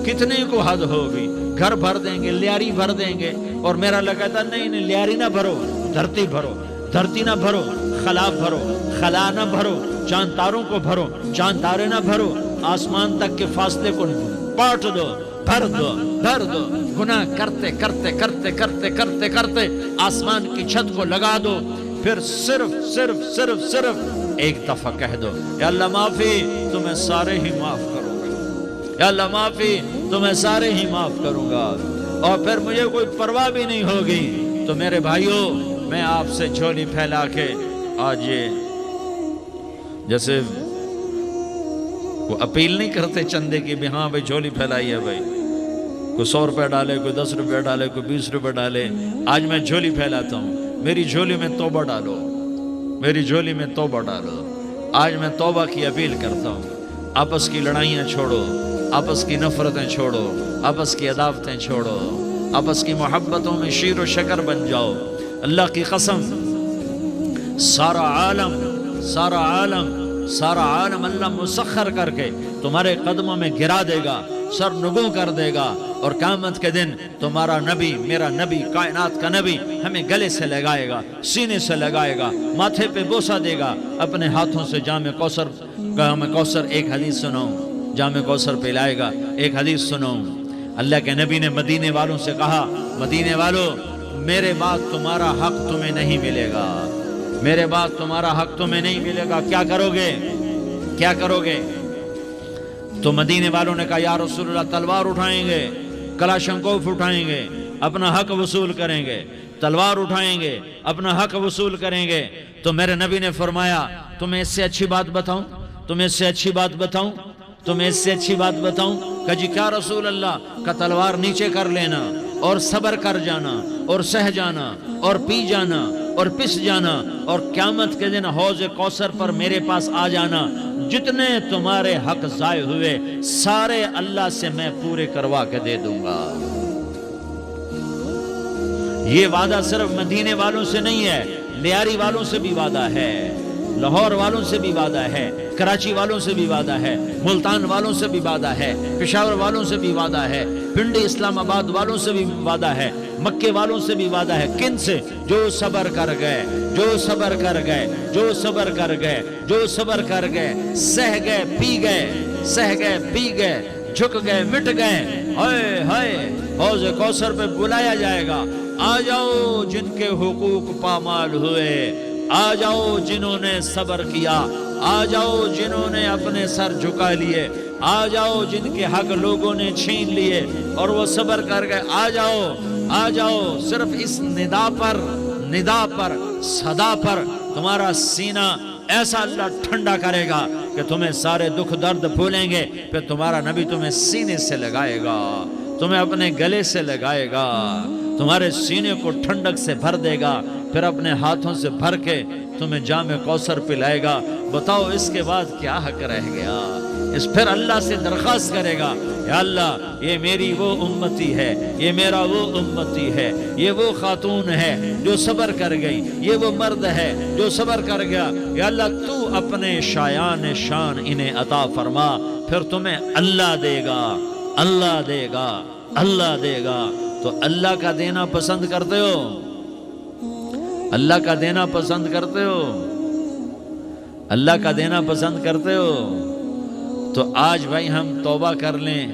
کتنے کو حد ہوگی، گھر بھر دیں گے، لیاری بھر دیں گے، اور میرا لگا تھا نہیں لیاری نہ بھرو، دھرتی بھرو، دھرتی نہ بھرو، خلا بھرو، خلا نہ بھرو، چاند تاروں کو بھرو، چاند تارے نہ بھرو، آسمان تک کے فاصلے کو پاٹ دو، بھر دو، بھر دو، گناہ کرتے کرتے کرتے کرتے کرتے کرتے آسمان کی چھت کو لگا دو، پھر صرف ایک دفعہ کہہ دو یا اللہ معافی، تمہیں سارے ہی معاف کروں گا، یا اللہ معافی، تمہیں سارے ہی معاف کروں گا، اور پھر مجھے کوئی پرواہ بھی نہیں ہوگی۔ تو میرے بھائیوں، میں آپ سے جھولی پھیلا کے آج یہ جیسے وہ اپیل نہیں کرتے چندے کی بھی ہاں بھائی جھولی پھیلائی ہے بھائی، کوئی 100 روپے ڈالے، کوئی 10 روپے ڈالے، کوئی 20 روپے ڈالے، آج میں جھولی پھیلاتا ہوں، میری جھولی میں توبہ ڈالو، میری جھولی میں توبہ ڈالو۔ آج میں توبہ کی اپیل کرتا ہوں، آپس کی لڑائیاں چھوڑو، آپس کی نفرتیں چھوڑو، آپس کی عداوتیں چھوڑو، آپس کی محبتوں میں شیر و شکر بن جاؤ۔ اللہ کی قسم، سارا عالم اللہ مسخر کر کے تمہارے قدموں میں گرا دے گا، سر نگوں کر دے گا، اور قیامت کے دن تمہارا نبی، میرا نبی، کائنات کا نبی ہمیں گلے سے لگائے گا، سینے سے لگائے گا، ماتھے پہ بوسہ دے گا، اپنے ہاتھوں سے جام کوثر ایک حدیث سناؤں، جام کوثر پلائے گا۔ ایک حدیث سناؤں، اللہ کے نبی نے مدینے والوں سے کہا، مدینے والوں میرے بعد تمہارا حق تمہیں نہیں ملے گا، میرے بعد تمہارا حق تمہیں نہیں ملے گا، کیا کرو گے؟ کیا کرو گے؟ تو مدینے والوں نے کہا یا رسول اللہ تلوار اٹھائیں گے، کلاشنکوف اٹھائیں گے، اپنا حق وصول کریں گے، تلوار اٹھائیں گے، اپنا حق وصول کریں گے۔ تو میرے نبی نے فرمایا تمہیں اس سے اچھی بات بتاؤں، تمہیں اس سے اچھی بات بتاؤں، تمہیں اس سے اچھی بات بتاؤں؟ کہ جی کیا رسول اللہ؟ کا تلوار نیچے کر لینا، اور صبر کر جانا، اور سہ جانا، اور پی جانا، اور پس جانا، اور قیامت کے دن حوض کوثر پر میرے پاس آ جانا، جتنے تمہارے حق ضائع ہوئے سارے اللہ سے میں پورے کروا کے دے دوں گا۔ یہ وعدہ صرف مدینے والوں سے نہیں ہے، لیاری والوں سے بھی وعدہ ہے، لاہور والوں سے بھی وعدہ ہے، کراچی والوں سے بھی وعدہ ہے، ملتان والوں سے بھی وعدہ ہے، پشاور والوں سے بھی وعدہ ہے، پنڈی اسلام آباد والوں سے بھی وعدہ ہے، مکے والوں سے بھی وعدہ ہے۔ کن سے؟ جو صبر کر گئے، جو صبر کر گئے، جو صبر کر گئے، جو صبر کر گئے، سہ گئے، پی گئے، سہ گئے، پی گئے، جھک گئے، مٹ گئے، ہائے ہائے حوض کوثر پہ بلایا جائے گا، آ جاؤ جن کے حقوق پامال ہوئے، آ جاؤ جنہوں نے صبر کیا، آ جاؤ جنہوں نے اپنے سر جھکا لیے، آ جاؤ جن کے حق لوگوں نے چھین لیے اور وہ صبر کر گئے، آ جاؤ، آ جاؤ۔ صرف اس ندا پر صدا پر تمہارا سینہ ایسا اللہ ٹھنڈا کرے گا کہ تمہیں سارے دکھ درد بھولیں گے، پھر تمہارا نبی تمہیں سینے سے لگائے گا، تمہیں اپنے گلے سے لگائے گا، تمہارے سینے کو ٹھنڈک سے بھر دے گا، پھر اپنے ہاتھوں سے بھر کے تمہیں جام کوثر پلائے گا۔ بتاؤ اس کے بعد کیا حق رہ گیا؟ اس پھر اللہ سے درخواست کرے گا، یا اللہ یہ میری وہ امتی ہے، یہ میرا وہ امتی ہے، یہ وہ خاتون ہے جو صبر کر گئی، یہ وہ مرد ہے جو صبر کر گیا، یا اللہ تو اپنے شایان شان انہیں عطا فرما۔ پھر تمہیں اللہ دے گا، اللہ دے گا، اللہ دے گا۔ تو اللہ کا دینا پسند کرتے ہو؟ اللہ کا دینا پسند کرتے ہو؟ اللہ کا دینا پسند کرتے ہو؟ تو آج بھائی ہم توبہ کر لیں،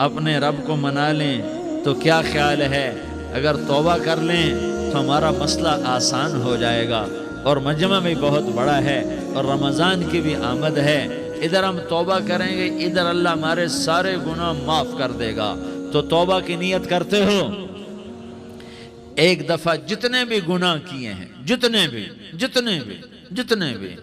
اپنے رب کو منا لیں، تو کیا خیال ہے اگر توبہ کر لیں تو ہمارا مسئلہ آسان ہو جائے گا، اور مجمع بھی بہت بڑا ہے اور رمضان کی بھی آمد ہے، ادھر ہم توبہ کریں گے، ادھر اللہ ہمارے سارے گناہ معاف کر دے گا۔ تو توبہ کی نیت کرتے ہو؟ ایک دفعہ جتنے بھی گناہ کیے ہیں، جتنے بھی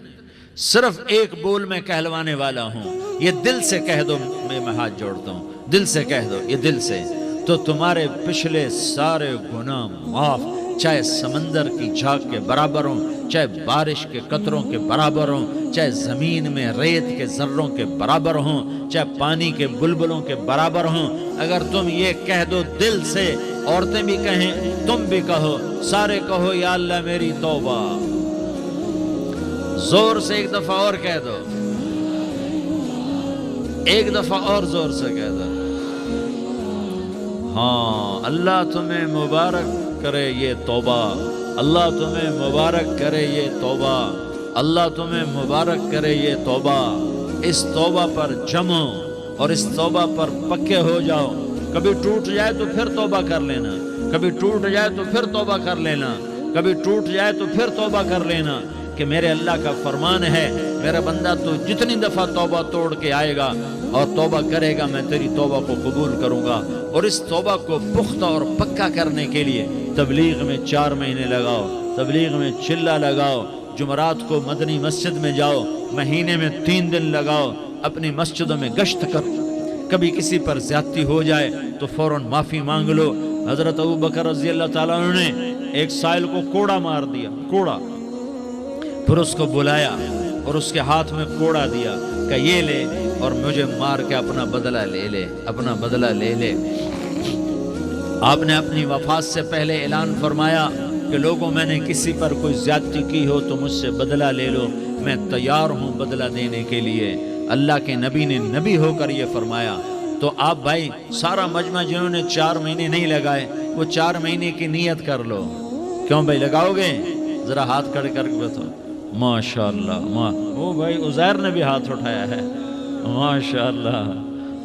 صرف ایک بول میں کہلوانے والا ہوں، یہ دل سے کہہ دو، میں ہاتھ جوڑتا ہوں، دل سے کہہ دو، یہ دل سے، تو تمہارے پچھلے سارے گناہ معاف، چاہے سمندر کی جھاگ کے برابر ہوں، چاہے بارش کے قطروں کے برابر ہوں، چاہے زمین میں ریت کے ذروں کے برابر ہوں، چاہے پانی کے بلبلوں کے برابر ہوں۔ اگر تم یہ کہہ دو دل سے، عورتیں بھی کہیں، تم بھی کہو، سارے کہو، یا اللہ میری توبہ، زور سے ایک دفعہ اور کہہ دو، ایک دفعہ اور زور سے کہہ دو۔ ہاں، اللہ تمہیں مبارک کرے یہ توبہ، اللہ تمہیں مبارک کرے یہ توبہ، اللہ تمہیں مبارک کرے یہ توبہ۔ اس توبہ پر جمو اور اس توبہ پر پکے ہو جاؤ۔ کبھی ٹوٹ جائے تو پھر توبہ کر لینا، کبھی ٹوٹ جائے تو پھر توبہ کر لینا، کبھی ٹوٹ جائے تو پھر توبہ کر لینا، کہ میرے اللہ کا فرمان ہے، میرا بندہ تو جتنی دفعہ توبہ توڑ کے آئے گا اور توبہ کرے گا، میں تیری توبہ کو قبول کروں گا۔ اور اس توبہ کو پختہ اور پکا کرنے کے لیے تبلیغ میں 4 مہینے لگاؤ، تبلیغ میں چلہ لگاؤ، جمعرات کو مدنی مسجد میں جاؤ، مہینے میں 3 دن لگاؤ، اپنی مسجدوں میں گشت کرو، کبھی کسی پر زیادتی ہو جائے تو فوراً معافی مانگ لو۔ حضرت ابوبکر رضی اللہ تعالیٰ عنہ نے ایک سائل کو کوڑا مار دیا، کوڑا، پھر اس کو بلایا اور اس کے ہاتھ میں کوڑا دیا کہ یہ لے اور مجھے مار کے اپنا بدلہ لے لے، اپنا بدلہ لے لے۔ آپ نے اپنی وفات سے پہلے اعلان فرمایا کہ لوگوں، میں نے کسی پر کوئی زیادتی کی ہو تو مجھ سے بدلہ لے لو، میں تیار ہوں بدلہ دینے کے لیے۔ اللہ کے نبی نے نبی ہو کر یہ فرمایا۔ تو آپ بھائی سارا مجمع جنہوں نے 4 مہینے نہیں لگائے، وہ 4 مہینے کی نیت کر لو۔ کیوں بھائی لگاؤ گے؟ ذرا ہاتھ کھڑے کر کے بتاؤ۔ ماشاءاللہ، وہ بھائی عزیر نے بھی ہاتھ اٹھایا ہے، ماشاءاللہ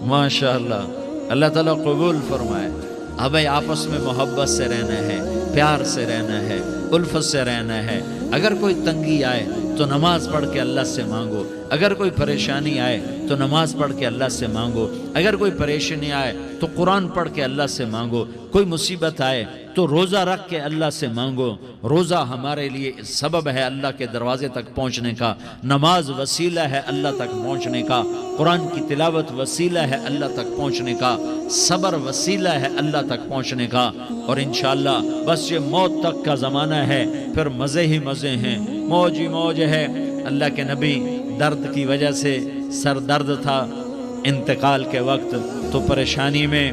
ماشاءاللہ، اللہ تعالیٰ قبول فرمائے۔ اب بھائی آپس میں محبت سے رہنا ہے، پیار سے رہنا ہے، الفت سے رہنا ہے۔ اگر کوئی تنگی آئے تو نماز پڑھ کے اللہ سے مانگو، اگر کوئی پریشانی آئے تو نماز پڑھ کے اللہ سے مانگو، اگر کوئی پریشانی آئے تو قرآن پڑھ کے اللہ سے مانگو، کوئی مصیبت آئے تو روزہ رکھ کے اللہ سے مانگو۔ روزہ ہمارے لیے سبب ہے اللہ کے دروازے تک پہنچنے کا، نماز وسیلہ ہے اللہ تک پہنچنے کا، قرآن کی تلاوت وسیلہ ہے اللہ تک پہنچنے کا، صبر وسیلہ ہے اللہ تک پہنچنے کا۔ اور انشاءاللہ بس یہ موت تک کا زمانہ ہے، پھر مزے ہی مزے ہیں، موج ہی موج ہے۔ اللہ کے نبی درد کی وجہ سے سر درد تھا انتقال کے وقت، تو پریشانی میں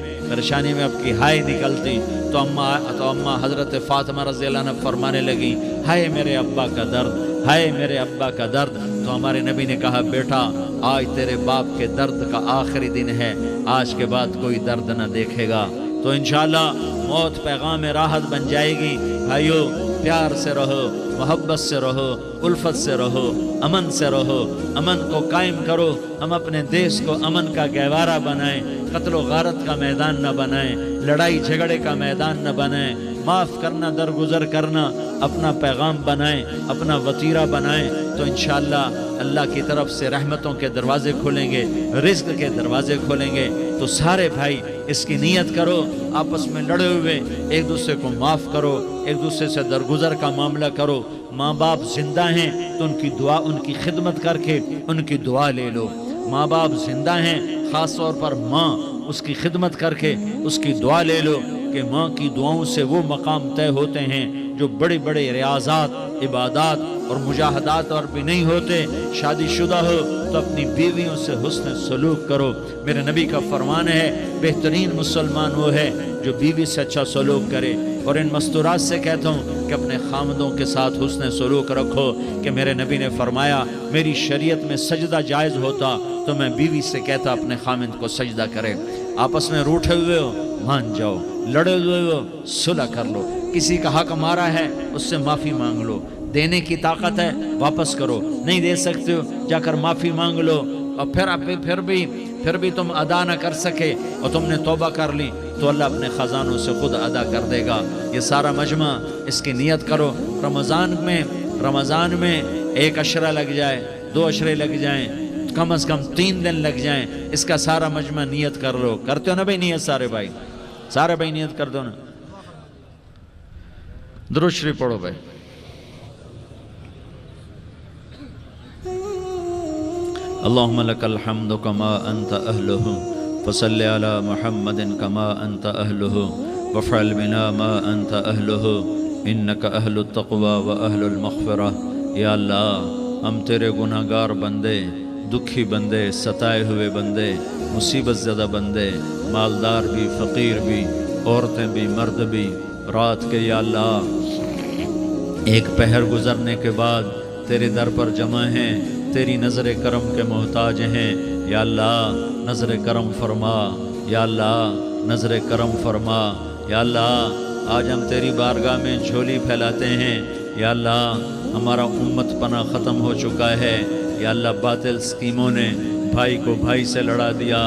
اب کی ہائے نکلتی، تو اماں حضرت فاطمہ رضی اللہ عنہ فرمانے لگی، ہائے میرے ابا کا درد، ہائے میرے ابا کا درد۔ تو ہمارے نبی نے کہا، بیٹا آج تیرے باپ کے درد کا آخری دن ہے، آج کے بعد کوئی درد نہ دیکھے گا۔ تو انشاءاللہ موت پیغام راحت بن جائے گی۔ بھائیو پیار سے رہو، محبت سے رہو، الفت سے رہو، امن سے رہو، امن کو قائم کرو۔ ہم اپنے دیش کو امن کا گہوارہ بنائیں، قتل و غارت کا میدان نہ بنائیں، لڑائی جھگڑے کا میدان نہ بنائیں، معاف کرنا، درگزر کرنا اپنا پیغام بنائیں، اپنا وتیرہ بنائیں۔ تو انشاءاللہ اللہ کی طرف سے رحمتوں کے دروازے کھولیں گے، رزق کے دروازے کھولیں گے۔ تو سارے بھائی اس کی نیت کرو، آپس میں لڑے ہوئے ایک دوسرے کو معاف کرو، ایک دوسرے سے درگزر کا معاملہ کرو۔ ماں باپ زندہ ہیں تو ان کی دعا، ان کی خدمت کر کے ان کی دعا لے لو۔ ماں باپ زندہ ہیں، خاص طور پر ماں، اس کی خدمت کر کے اس کی دعا لے لو کہ ماں کی دعاؤں سے وہ مقام طے ہوتے ہیں جو بڑے بڑے ریاضات، عبادات اور مجاہدات اور بھی نہیں ہوتے۔ شادی شدہ ہو تو اپنی بیویوں سے حسن سلوک کرو۔ میرے نبی کا فرمان ہے بہترین مسلمان وہ ہے جو بیوی سے اچھا سلوک کرے۔ اور ان مستورات سے کہتا ہوں کہ اپنے خامدوں کے ساتھ حسن سلوک رکھو، کہ میرے نبی نے فرمایا میری شریعت میں سجدہ جائز ہوتا تو میں بیوی سے کہتا اپنے خامد کو سجدہ کرے۔ آپس میں روٹھے ہوئے ہو مان جاؤ، لڑے ہوئے ہو صلح کر لو، کسی کا حق مارا ہے اس سے معافی مانگ لو، دینے کی طاقت ہے واپس کرو، نہیں دے سکتے ہو جا کر معافی مانگ لو، اور پھر بھی تم ادا نہ کر سکے اور تم نے توبہ کر لی تو اللہ اپنے خزانوں سے خود ادا کر دے گا۔ یہ سارا مجمع اس کی نیت کرو۔ رمضان میں 1 عشرہ لگ جائے، 2 عشرے لگ جائیں، کم از کم 3 دن لگ جائیں، اس کا سارا مجمع نیت کر لو۔ کرتے ہو نا بھائی نیت؟ سارے بھائی نیت کر دو نا۔ درود شریف پڑھو بھائی۔ اللہم لک الحمد کما انت اہلہ فصل علی محمد کما انت اہلہ وفعل بنا ما انت اہلہ انک اہل التقوی و اہل المغفرہ۔ یا اللہ ہم تیرے گناہگار بندے، دکھی بندے، ستائے ہوئے بندے، مصیبت زدہ بندے، مالدار بھی، فقیر بھی، عورتیں بھی، مرد بھی، رات کے یا اللہ ایک پہر گزرنے کے بعد تیرے در پر جمع ہیں، تیری نظر کرم کے محتاج ہیں۔ یا اللہ نظر کرم فرما، یا اللہ نظر کرم فرما۔ یا اللہ آج ہم تیری بارگاہ میں جھولی پھیلاتے ہیں۔ یا اللہ ہمارا امت پناہ ختم ہو چکا ہے۔ یا اللہ باطل سکیموں نے بھائی کو بھائی سے لڑا دیا،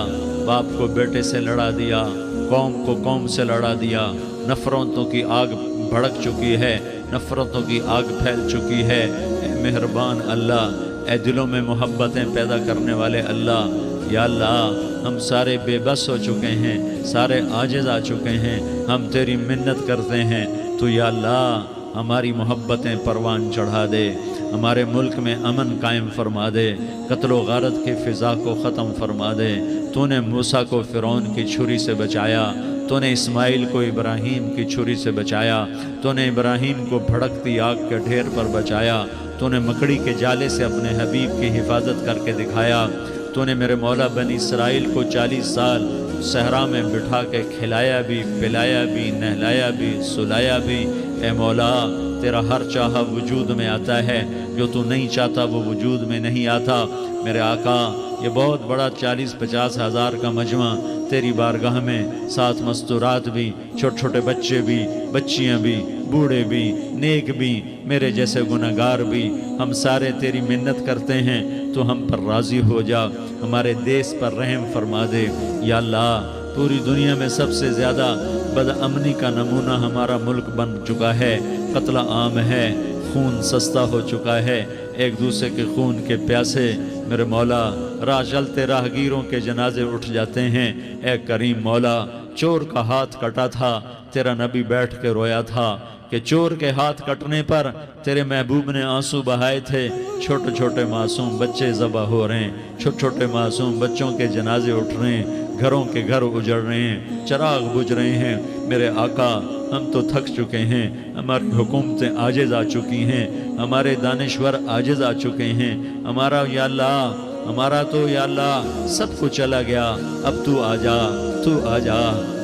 باپ کو بیٹے سے لڑا دیا، قوم کو قوم سے لڑا دیا، نفرتوں کی آگ بھڑک چکی ہے، نفرتوں کی آگ پھیل چکی ہے۔ اے مہربان اللہ، اے دلوں میں محبتیں پیدا کرنے والے اللہ، یا اللہ ہم سارے بے بس ہو چکے ہیں، سارے عاجز آ چکے ہیں، ہم تیری منت کرتے ہیں تو یا اللہ ہماری محبتیں پروان چڑھا دے، ہمارے ملک میں امن قائم فرما دے، قتل و غارت کی فضا کو ختم فرما دے۔ تو نے موسیٰ کو فرعون کی چھری سے بچایا، تو نے اسماعیل کو ابراہیم کی چھری سے بچایا، تو نے ابراہیم کو بھڑکتی آگ کے ڈھیر پر بچایا، تو نے مکڑی کے جالے سے اپنے حبیب کی حفاظت کر کے دکھایا، تو نے میرے مولا بنی اسرائیل کو 40 سال صحرا میں بٹھا کے کھلایا بھی، پلایا بھی، نہلایا بھی، سلایا بھی۔ اے مولا تیرا ہر چاہا وجود میں آتا ہے، جو تو نہیں چاہتا وہ وجود میں نہیں آتا۔ میرے آقا یہ بہت بڑا 40-50 ہزار کا مجمع تیری بارگاہ میں، 7 مستورات بھی، چھوٹے چھوٹے بچے بھی، بچیاں بھی، بوڑھے بھی، نیک بھی، میرے جیسے گناہگار بھی، ہم سارے تیری منت کرتے ہیں تو ہم پر راضی ہو جا، ہمارے دیس پر رحم فرما دے۔ یا اللہ پوری دنیا میں سب سے زیادہ بدامنی کا نمونہ ہمارا ملک بن چکا ہے، قتل عام ہے، خون سستا ہو چکا ہے، ایک دوسرے کے خون کے پیاسے میرے مولا راہ چلتے راہگیروں کے جنازے اٹھ جاتے ہیں۔ اے کریم مولا چور کا ہاتھ کٹا تھا، تیرا نبی بیٹھ کے رویا تھا کہ چور کے ہاتھ کٹنے پر تیرے محبوب نے آنسو بہائے تھے، چھوٹے چھوٹے معصوم بچے ذبح ہو رہے ہیں، چھوٹے چھوٹے معصوم بچوں کے جنازے اٹھ رہے ہیں، گھروں کے گھر اجڑ رہے ہیں، چراغ بجھ رہے ہیں۔ میرے آقا ہم تو تھک چکے ہیں، ہماری حکومتیں عاجز آ چکی ہیں، ہمارے دانشور عاجز آ چکے ہیں، ہمارا یا اللہ ہمارا تو یا اللہ سب کچھ چلا گیا، اب تو آ جا، تو آ جا،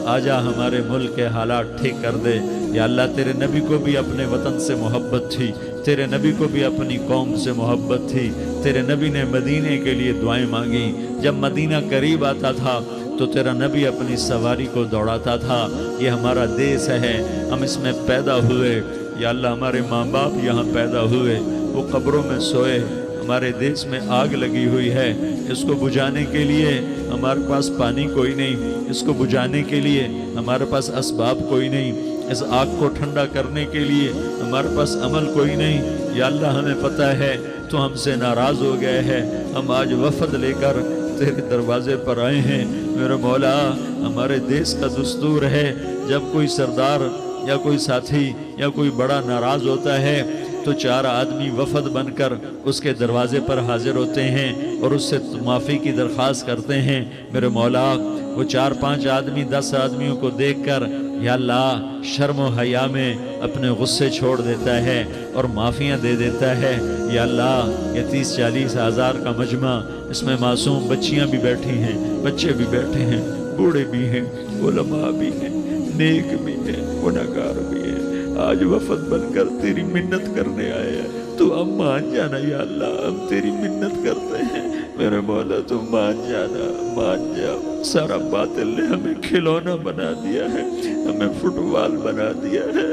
آ جا ہمارے ملک کے حالات ٹھیک کر دے۔ یا اللہ تیرے نبی کو بھی اپنے وطن سے محبت تھی، تیرے نبی کو بھی اپنی قوم سے محبت تھی، تیرے نبی نے مدینے کے لیے دعائیں مانگی، جب مدینہ قریب آتا تھا تو تیرا نبی اپنی سواری کو دوڑاتا تھا۔ یہ ہمارا دیس ہے، ہم اس میں پیدا ہوئے، یا اللہ ہمارے ماں باپ یہاں پیدا ہوئے، وہ قبروں میں سوئے، ہمارے دیس میں آگ لگی ہوئی ہے، اس کو بجھانے کے لیے ہمارے پاس پانی کوئی نہیں، اس کو بجھانے کے لیے ہمارے پاس اسباب کوئی نہیں، اس آگ کو ٹھنڈا کرنے کے لیے ہمارے پاس عمل کوئی نہیں۔ یا اللہ ہمیں پتہ ہے تو ہم سے ناراض ہو گئے ہے، ہم آج وفد لے کر تیرے دروازے پر آئے ہیں۔ میرے مولا ہمارے دیس کا دستور ہے جب کوئی سردار یا کوئی ساتھی یا کوئی بڑا ناراض ہوتا ہے تو 4 آدمی وفد بن کر اس کے دروازے پر حاضر ہوتے ہیں اور اس سے معافی کی درخواست کرتے ہیں۔ میرے مولا وہ 4-5 آدمی 10 آدمیوں کو دیکھ کر یا اللہ شرم و حیا میں اپنے غصے چھوڑ دیتا ہے اور معافیاں دے دیتا ہے۔ یا اللہ یہ 30-40 ہزار کا مجمع، اس میں معصوم بچیاں بھی بیٹھی ہیں، بچے بھی بیٹھے ہیں، بوڑھے بھی ہیں، علماء بھی ہیں، نیک بھی ہیں، گنہگار بھی ہیں، آج وفد بن کر تیری منت کرنے آئے ہیں۔ تو اب مان جانا یا اللہ، ہم تیری منت کرتے ہیں میرے مولا، تو مان جانا، مان جا۔ سارا باطل نے ہمیں کھلونا بنا دیا ہے، ہمیں فٹ بال بنا دیا ہے،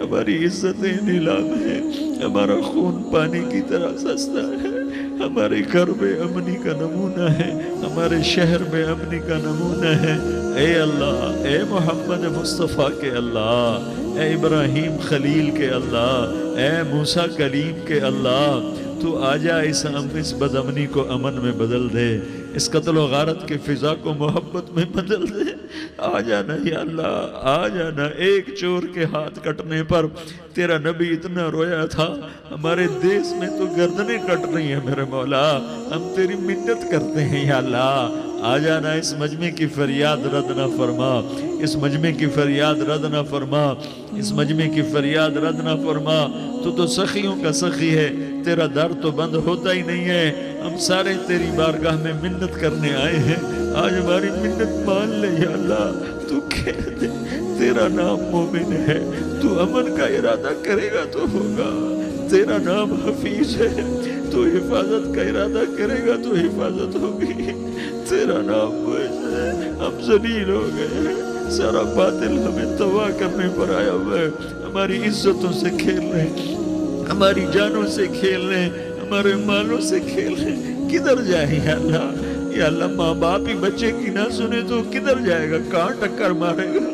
ہماری عزتیں نیلام ہیں، ہمارا خون پانی کی طرح سستا ہے، ہمارے گھر بے امنی کا نمونہ ہے، ہمارے شہر بے امنی کا نمونہ ہے۔ اے اللہ، اے محمد مصطفیٰ کے اللہ، اے ابراہیم خلیل کے اللہ، اے موسیٰ کلیم کے اللہ، تو آجا اس بد امنی کو امن میں بدل دے، اس قتل و غارت کی فضا کو محبت میں بدل دے۔ آ جانا یا اللہ، آ جانا۔ ایک چور کے ہاتھ کٹنے پر تیرا نبی اتنا رویا تھا، ہمارے دیس میں تو گردنیں کٹ رہی ہیں میرے مولا، ہم تیری منت کرتے ہیں یا اللہ، آ جانا۔ اس مجمع کی فریاد رد نہ فرما، اس مجمع کی فریاد رد نہ فرما، اس مجمع کی فریاد رد نہ فرما۔ تو سخیوں کا سخی ہے، تیرا در تو بند ہوتا ہی نہیں ہے، ہم سارے تیری بارگاہ میں منت کرنے آئے ہیں، آج ہماری منت مان لے یا اللہ۔ تو کہہ دے تیرا نام مومن ہے، تو امن کا ارادہ کرے گا تو ہوگا، تیرا نام حفیظ ہے، تو حفاظت کا ارادہ کرے گا تو حفاظت ہوگی، تیرا نام معز ہے۔ ہم ذلیل ہو گئے ہیں، سارا باطل ہمیں تباہ کرنے پر آیا ہوا ہے، ہماری عزتوں سے کھیل رہے ہیں، ہماری جانوں سے کھیل رہے ہیں، ہمارے مالوں سے کھیل رہے ہیں۔ کدھر جائے یا اللہ؟ یا اللہ ماں باپ ہی بچے کی نہ سنے تو کدھر جائے گا؟ کہاں ٹکر مارے گا؟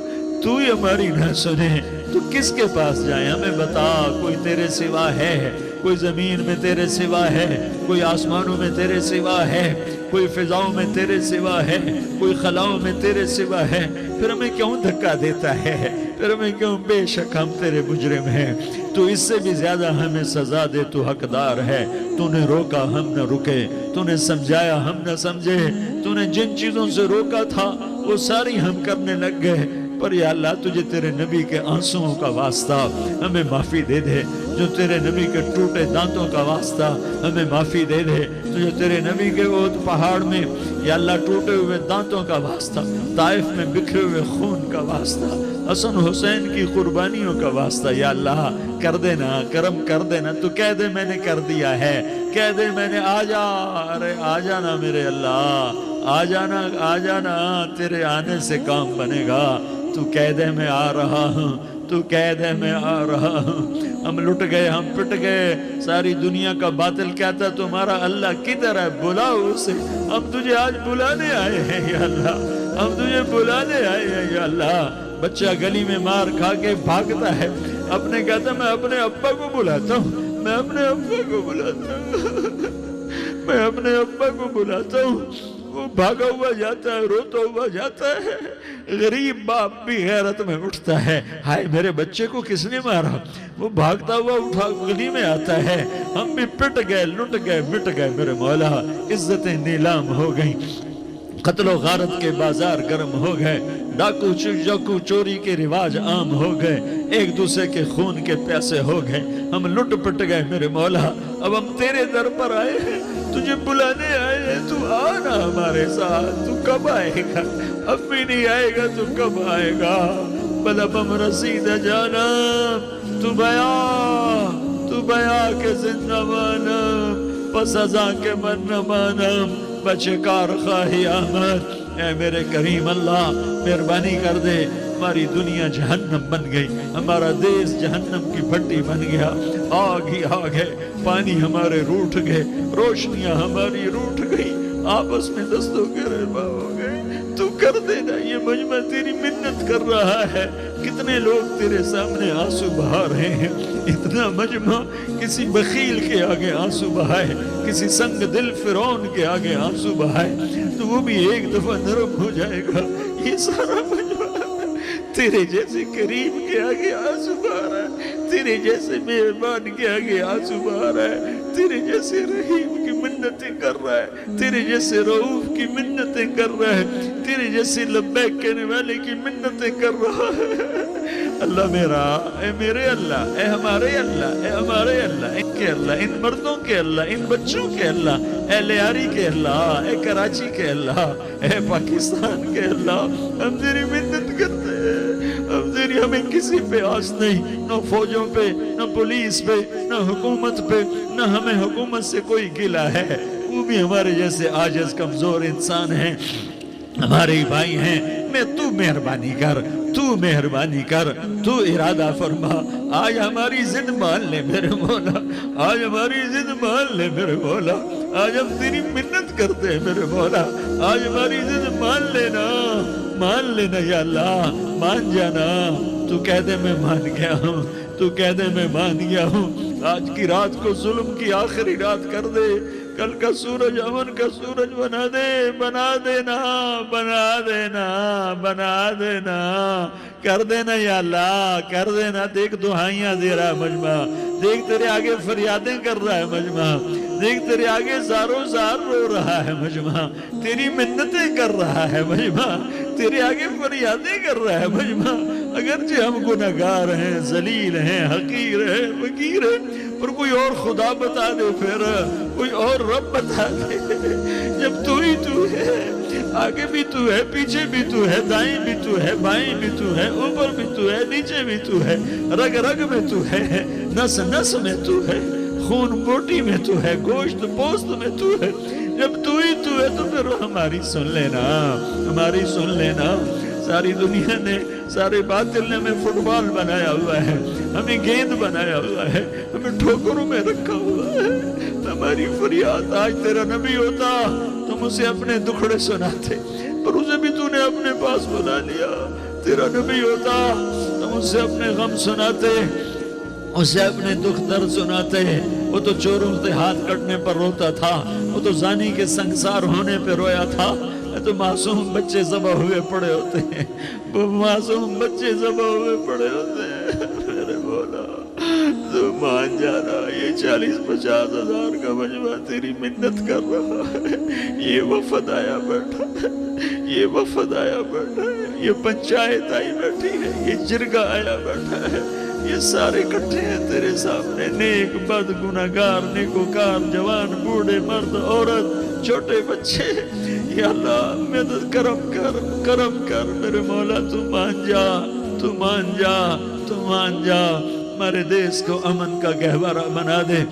تو ہی ہماری نہ سنے تو کس کے پاس جائیں؟ ہمیں بتا، کوئی تیرے سوا ہے؟ کوئی زمین میں تیرے سوا ہے؟ کوئی آسمانوں میں تیرے سوا ہے؟ کوئی فضاؤں میں تیرے سوا ہے؟ کوئی خلاؤں میں تیرے سوا ہے؟ پھر ہمیں کیوں دھکا دیتا ہے؟ پھر ہمیں کیوں؟ بے شک ہم تیرے مجرم ہیں، تو اس سے بھی زیادہ ہمیں سزا دے، تو حقدار ہے۔ تو نے روکا ہم نہ رکے، تو نے سمجھایا ہم نہ سمجھے، تو نے جن چیزوں سے روکا تھا وہ ساری ہم کرنے لگ گئے، پر یا اللہ تجھے تیرے نبی کے آنسوؤں کا واسطہ ہمیں معافی دے دے، جو تیرے نبی کے ٹوٹے دانتوں کا واسطہ ہمیں معافی دے دے، جو تیرے نبی کے احد پہاڑ میں یا اللہ ٹوٹے ہوئے دانتوں کا واسطہ، طائف میں بکھرے ہوئے خون کا واسطہ، حسن حسین کی قربانیوں کا واسطہ، یا اللہ کر دینا، کرم کر دینا۔ تو کہہ دے میں نے کر دیا ہے، کہہ دے میں نے، آ جا، ارے آ جانا میرے اللہ، آ جانا، آ جانا، تیرے آنے سے کام بنے گا۔ تو کہہ دے میں آ رہا ہوں، تو کہہ دے میں آ رہا ہوں۔ ہم لٹ گئے، ہم پٹ گئے، ساری دنیا کا باطل کہتا تمہارا اللہ کدھر ہے؟ بلاؤ اسے، ہم تجھے آج بلانے آئے ہیں یا اللہ، ہم تجھے بلانے آئے ہیں یا اللہ۔ بچہ گلی میں مار کھا کے بھاگتا ہے، اپنے کہتا میں اپنے ابا کو بلاتا ہوں، میں اپنے ابا کو بلاتا ہوں، میں اپنے ابا کو بلاتا ہوں، وہ بھاگا ہوا جاتا ہے، روتا ہوا جاتا ہے۔ غریب باپ بھی غیرت میں اٹھتا ہے، ہائے میرے بچے کو کس نے مارا؟ وہ بھاگتا ہوا اٹھا گلی میں آتا ہے۔ ہم بھی پٹ گئے، لٹ گئے، مٹ گئے میرے مولا، عزتیں نیلام ہو گئیں، قتل و غارت کے بازار گرم ہو گئے، ڈاکو چوری کے رواج عام ہو گئے، ایک دوسرے کے خون کے پیاسے ہو گئے، ہم لٹ پٹ گئے میرے مولا۔ اب ہم تیرے در پر آئے ہیں، تجھے بلانے آئے ہیں، تو آنا ہمارے ساتھ۔ تو کب آئے گا؟ اب بھی نہیں آئے گا تو کب آئے گا؟ بلبم رسید جانا، تو بیا کے زندہ مانم، پس ازاں کے من نہ مانم، بچے کار خواہی آمد۔ اے میرے کریم اللہ مہربانی کر دے، ہماری دنیا جہنم بن گئی، ہمارا دیس جہنم کی بھٹی بن گیا، آگ ہی آگ ہے، پانی ہمارے روٹھ گئے، روشنیاں ہماری روٹھ گئی، آپس میں دستوں کے رہبا ہو گئے۔ تو کر دینا، یہ مجمع تیری منت کر رہا ہے، کتنے لوگ تیرے سامنے آنسو بہا رہے ہیں۔ اتنا مجمع کسی بخیل کے آگے آنسو بہائے، کسی سنگ دل فرعون کے آگے آنسو بہائے تو وہ بھی ایک دفعہ نرم ہو جائے گا۔ یہ سارا مجمع تیرے جیسے کریم کے آگے آنسو بہا رہا ہے، تیرے جیسے مہربان کے آگے آنسو بہا رہا ہے، تیرے جیسے رحیم کی منتیں کر رہا ہے، تیرے جیسے رؤوف کی منتیں کر رہا ہے، تیرے جیسے لبیک کہنے والے کی منتیں کر رہا ہے۔ اللہ میرا، اے میرے اللہ، اے ہمارے اللہ، اے ہمارے اللہ، ان کے اللہ، ان مردوں کے اللہ، ان بچوں کے اللہ، اے لیاری کے اللہ، اے کراچی کے اللہ، اے پاکستان کے اللہ، ہم تیری منت کرتے ہیں، ہم تیری، ہمیں کسی پہ آس نہیں، نہ فوجوں پہ، نہ پولیس پہ، نہ حکومت پہ، نہ ہمیں حکومت سے کوئی گلہ ہے، وہ بھی ہمارے جیسے عاجز کمزور انسان ہیں، ہمارے ہی بھائی ہیں، میں تو مہربانی کر، تو مہربانی کر، تو ارادہ فرما، آج ہماری ضد مان لے میرے مولا، آج ہماری ضد مان لے میرے مولا، آج ہم تیری منت کرتے ہیں میرے مولا، آج ہماری ضد مان لینا یا اللہ، مان جانا، تو کہہ دے میں مان گیا ہوں، تو کہہ دے میں مان گیا ہوں، آج کی رات کو ظلم کی آخری رات کر دے، کل کا سورج امن کا سورج بنا دے، بنا دینا، بنا دینا، بنا دینا، کر دینا یا اللہ، کر دینا۔ دیکھ دعائیاں دے رہا ہے مجمع، دیکھ تیرے آگے فریادیں کر رہا ہے مجمع، دیکھ تیرے آگے زارو زار رو رہا ہے مجمع، تیری منتیں کر رہا ہے مجمع، تیرے آگے فریادیں کر رہا ہے مجمع، اگرچہ ہم گناہگار ہیں، ذلیل ہیں، حقیر ہیں، فقیر ہیں، پر کوئی اور خدا بتا دے، پھر کوئی اور رب بتا دے، جب تو ہی تو ہے، آگے بھی تو ہے، پیچھے بھی تو ہے، دائیں بھی تو ہے، بائیں بھی تو ہے، اوپر بھی تو ہے، نیچے بھی تو ہے، رگ رگ میں تو ہے، نس نس میں تو ہے، خون بوٹی میں تو ہے، گوشت پوست میں تو ہے، جب تو ہی تو ہے تو پھر ہماری سن لینا، ہماری سن لینا۔ ساری دنیا نے، سارے باطل نے ہمیں فٹ بال بنایا ہوا ہے، ہمیں گیند بنایا ہوا ہے، ہمیں ٹھوکروں میں رکھا ہوا ہے، ہماری فریاد، آج تیرا نبی ہوتا تم اسے اپنے دکھڑے سناتے، پر اسے بھی تو نے اپنے پاس بلا لیا، تیرا نبی ہوتا تم اسے اپنے غم سناتے، اسے اپنے دکھ درد سناتے، وہ تو چوروں سے ہاتھ کٹنے پر روتا تھا، وہ تو زانی کے سنگسار ہونے پہ رویا تھا، تو معصوم بچے ذبح ہوئے پڑے ہوتے ہیں، وہ معصوم بچے ذبح ہوئے پڑے ہوتے ہیں، میرے مولا تو مان جانا، یہ 40-50 ہزار کا مجمع تیری منت کر رہا ہے، یہ وفد آیا بیٹھا ہے، یہ وفد آیا بیٹھا ہے، یہ پنچایت آئی بیٹھی ہے، یہ جرگہ آیا بیٹھا ہے، یہ سارے کٹھے ہیں تیرے سامنے، نیک بد گناہگار نیکوکار، جوان بوڑھے مرد عورت چھوٹے بچے، یا اللہ مدد کرم کر، کرم کر میرے مولا، تو مان جا، تو مان جا، تو مان جا، ہمارے دیس کو امن کا گہوارہ بنا دے،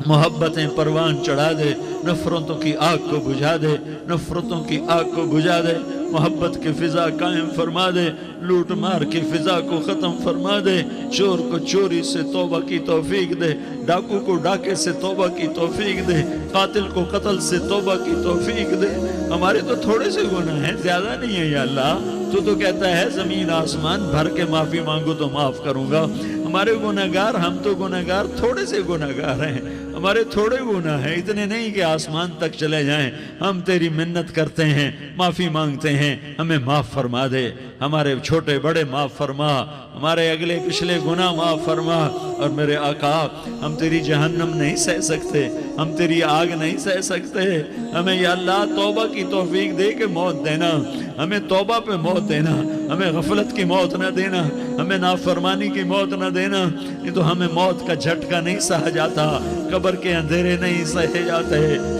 محبتیں پروان چڑھا دے، نفرتوں کی آگ کو بجھا دے، نفرتوں کی آگ کو بجھا دے، محبت کی فضا قائم فرما دے، لوٹ مار کی فضا کو ختم فرما دے، چور کو چوری سے توبہ کی توفیق دے، ڈاکو کو ڈاکے سے توبہ کی توفیق دے، قاتل کو قتل سے توبہ کی توفیق دے۔ ہمارے تو تھوڑے سے گناہ ہیں، زیادہ نہیں ہے یا اللہ، تو کہتا ہے زمین آسمان بھر کے معافی مانگو تو معاف کروں گا۔ ہمارے گناہگار، ہم تو گناہگار تھوڑے سے گناہگار ہیں، ہمارے تھوڑے گناہ ہیں، اتنے نہیں کہ آسمان تک چلے جائیں، ہم تیری منت کرتے ہیں، معافی مانگتے ہیں، ہمیں معاف فرما دے، ہمارے چھوٹے بڑے معاف فرما، ہمارے اگلے پچھلے گناہ معاف فرما، اور میرے آقا ہم تیری جہنم نہیں سہ سکتے، ہم تیری آگ نہیں سہ سکتے، ہمیں یا اللہ توبہ کی توفیق دے کے موت دینا، ہمیں توبہ پہ موت دینا، ہمیں غفلت کی موت نہ دینا، ہمیں نافرمانی کی موت نہ دینا، نہیں تو ہمیں موت کا جھٹکا نہیں سہا جاتا، قبر کے اندھیرے نہیں سہے جاتے،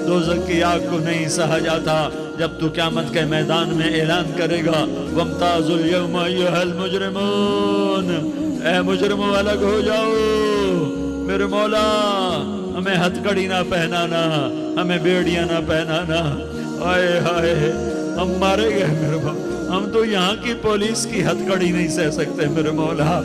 دوزخ کی آگ کو نہیں سہا جاتا، جب تو قیامت کے میدان میں اعلان کرے گا وَامْتَازُوا الْيَوْمَ أَيُّهَا الْمُجْرِمُونَ، اے مجرموں الگ ہو جاؤ، میرے مولا ہمیں ہتھ کڑی نہ پہنانا، ہمیں بیڑیاں نہ پہنانا، آئے ہائے ہم مارے گئے میرے مولا، ہم تو یہاں کی پولیس کی ہتھ کڑی نہیں سہ سکتے میرے مولا،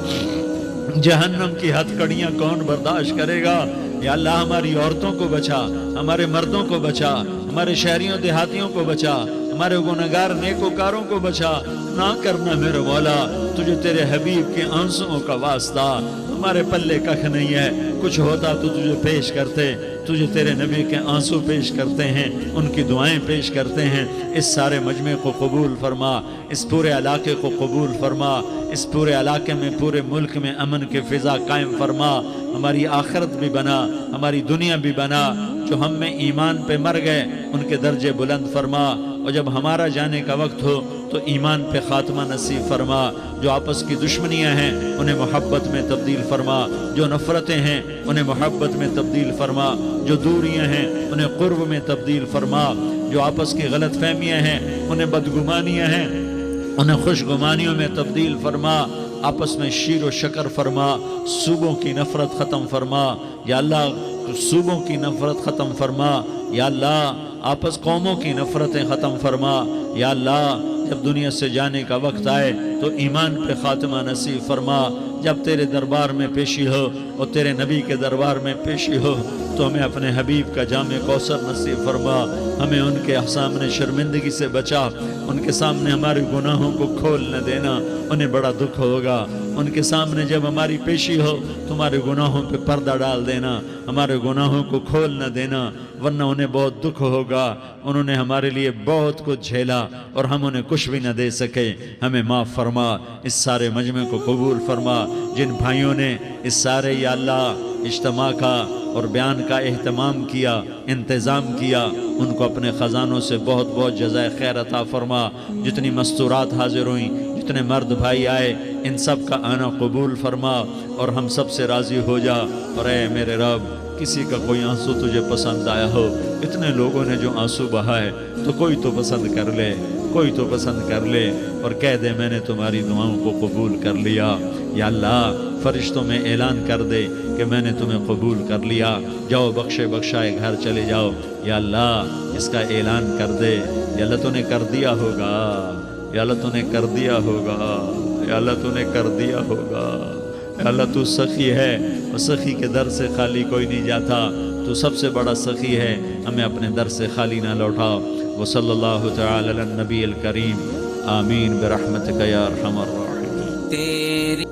جہنم کی ہتھ کڑیاں کون برداشت کرے گا؟ یا اللہ ہماری عورتوں کو بچا، ہمارے مردوں کو بچا، ہمارے شہریوں دیہاتیوں کو بچا، ہمارے گنہگار نیکوکاروں کو بچا، نہ کرنا میرے مولا، تجھے تیرے حبیب کے آنسوؤں کا واسطہ، ہمارے پلے ککھ نہیں ہے، کچھ ہوتا تو تجھے پیش کرتے، تجھے تیرے نبی کے آنسو پیش کرتے ہیں، ان کی دعائیں پیش کرتے ہیں، اس سارے مجمع کو قبول فرما، اس پورے علاقے کو قبول فرما، اس پورے علاقے میں پورے ملک میں امن کے فضا قائم فرما، ہماری آخرت بھی بنا، ہماری دنیا بھی بنا، جو ہم میں ایمان پہ مر گئے ان کے درجے بلند فرما، اور جب ہمارا جانے کا وقت ہو تو ایمان پہ خاتمہ نصیب فرما۔ جو آپس کی دشمنیاں ہیں انہیں محبت میں تبدیل فرما، جو نفرتیں ہیں انہیں محبت میں تبدیل فرما، جو دوریاں ہیں انہیں قرب میں تبدیل فرما، جو آپس کی غلط فہمیاں ہیں انہیں بدگمانیاں ہیں انہیں خوش گمانیوں میں تبدیل فرما، آپس میں شیر و شکر فرما، صوبوں کی نفرت ختم فرما یا اللہ، صوبوں کی نفرت ختم فرما یا اللہ، آپس قوموں کی نفرتیں ختم فرما یا اللہ۔ جب دنیا سے جانے کا وقت آئے تو ایمان پہ خاتمہ نصیب فرما۔ جب تیرے دربار میں پیشی ہو اور تیرے نبی کے دربار میں پیشی ہو تو ہمیں اپنے حبیب کا جام کوثر نصیب فرما، ہمیں ان کے سامنے شرمندگی سے بچا، ان کے سامنے ہمارے گناہوں کو کھول نہ دینا، انہیں بڑا دکھ ہوگا۔ ان کے سامنے جب ہماری پیشی ہو تمہارے گناہوں پہ پردہ ڈال دینا، ہمارے گناہوں کو کھول نہ دینا، ورنہ انہیں بہت دکھ ہوگا۔ انہوں نے ہمارے لیے بہت کچھ جھیلا اور ہم انہیں کچھ بھی نہ دے سکے، ہمیں معاف فرما، اس سارے مجمع کو قبول فرما۔ جن بھائیوں نے اس سارے یا اللہ اجتماع کا اور بیان کا اہتمام کیا، انتظام کیا، ان کو اپنے خزانوں سے بہت بہت جزائے خیر عطا فرما۔ جتنی مستورات حاضر ہوئیں، جتنے مرد بھائی آئے، ان سب کا آنا قبول فرما اور ہم سب سے راضی ہو جا۔ اور اے میرے رب، کسی کا کوئی آنسو تجھے پسند آیا ہو، اتنے لوگوں نے جو آنسو بہائے، تو کوئی تو پسند کر لے، کوئی تو پسند کر لے اور کہہ دے میں نے تمہاری دعاؤں کو قبول کر لیا۔ یا اللہ، فرشتوں میں اعلان کر دے کہ میں نے تمہیں قبول کر لیا، جاؤ بخشے بخشائے گھر چلے جاؤ۔ یا اللہ، اس کا اعلان کر دے۔ یا اللہ تو نے کر دیا ہوگا، یا اللہ تو نے کر دیا ہوگا، یا اللہ تو نے کر دیا ہوگا۔ یا اللہ تو سخی ہے اور سخی کے در سے خالی کوئی نہیں جاتا، تو سب سے بڑا سخی ہے، ہمیں اپنے در سے خالی نہ لوٹا۔ وصلی اللہ تعالی علی النبی الکریم، آمین برحمتک یا ارحم الراحمین۔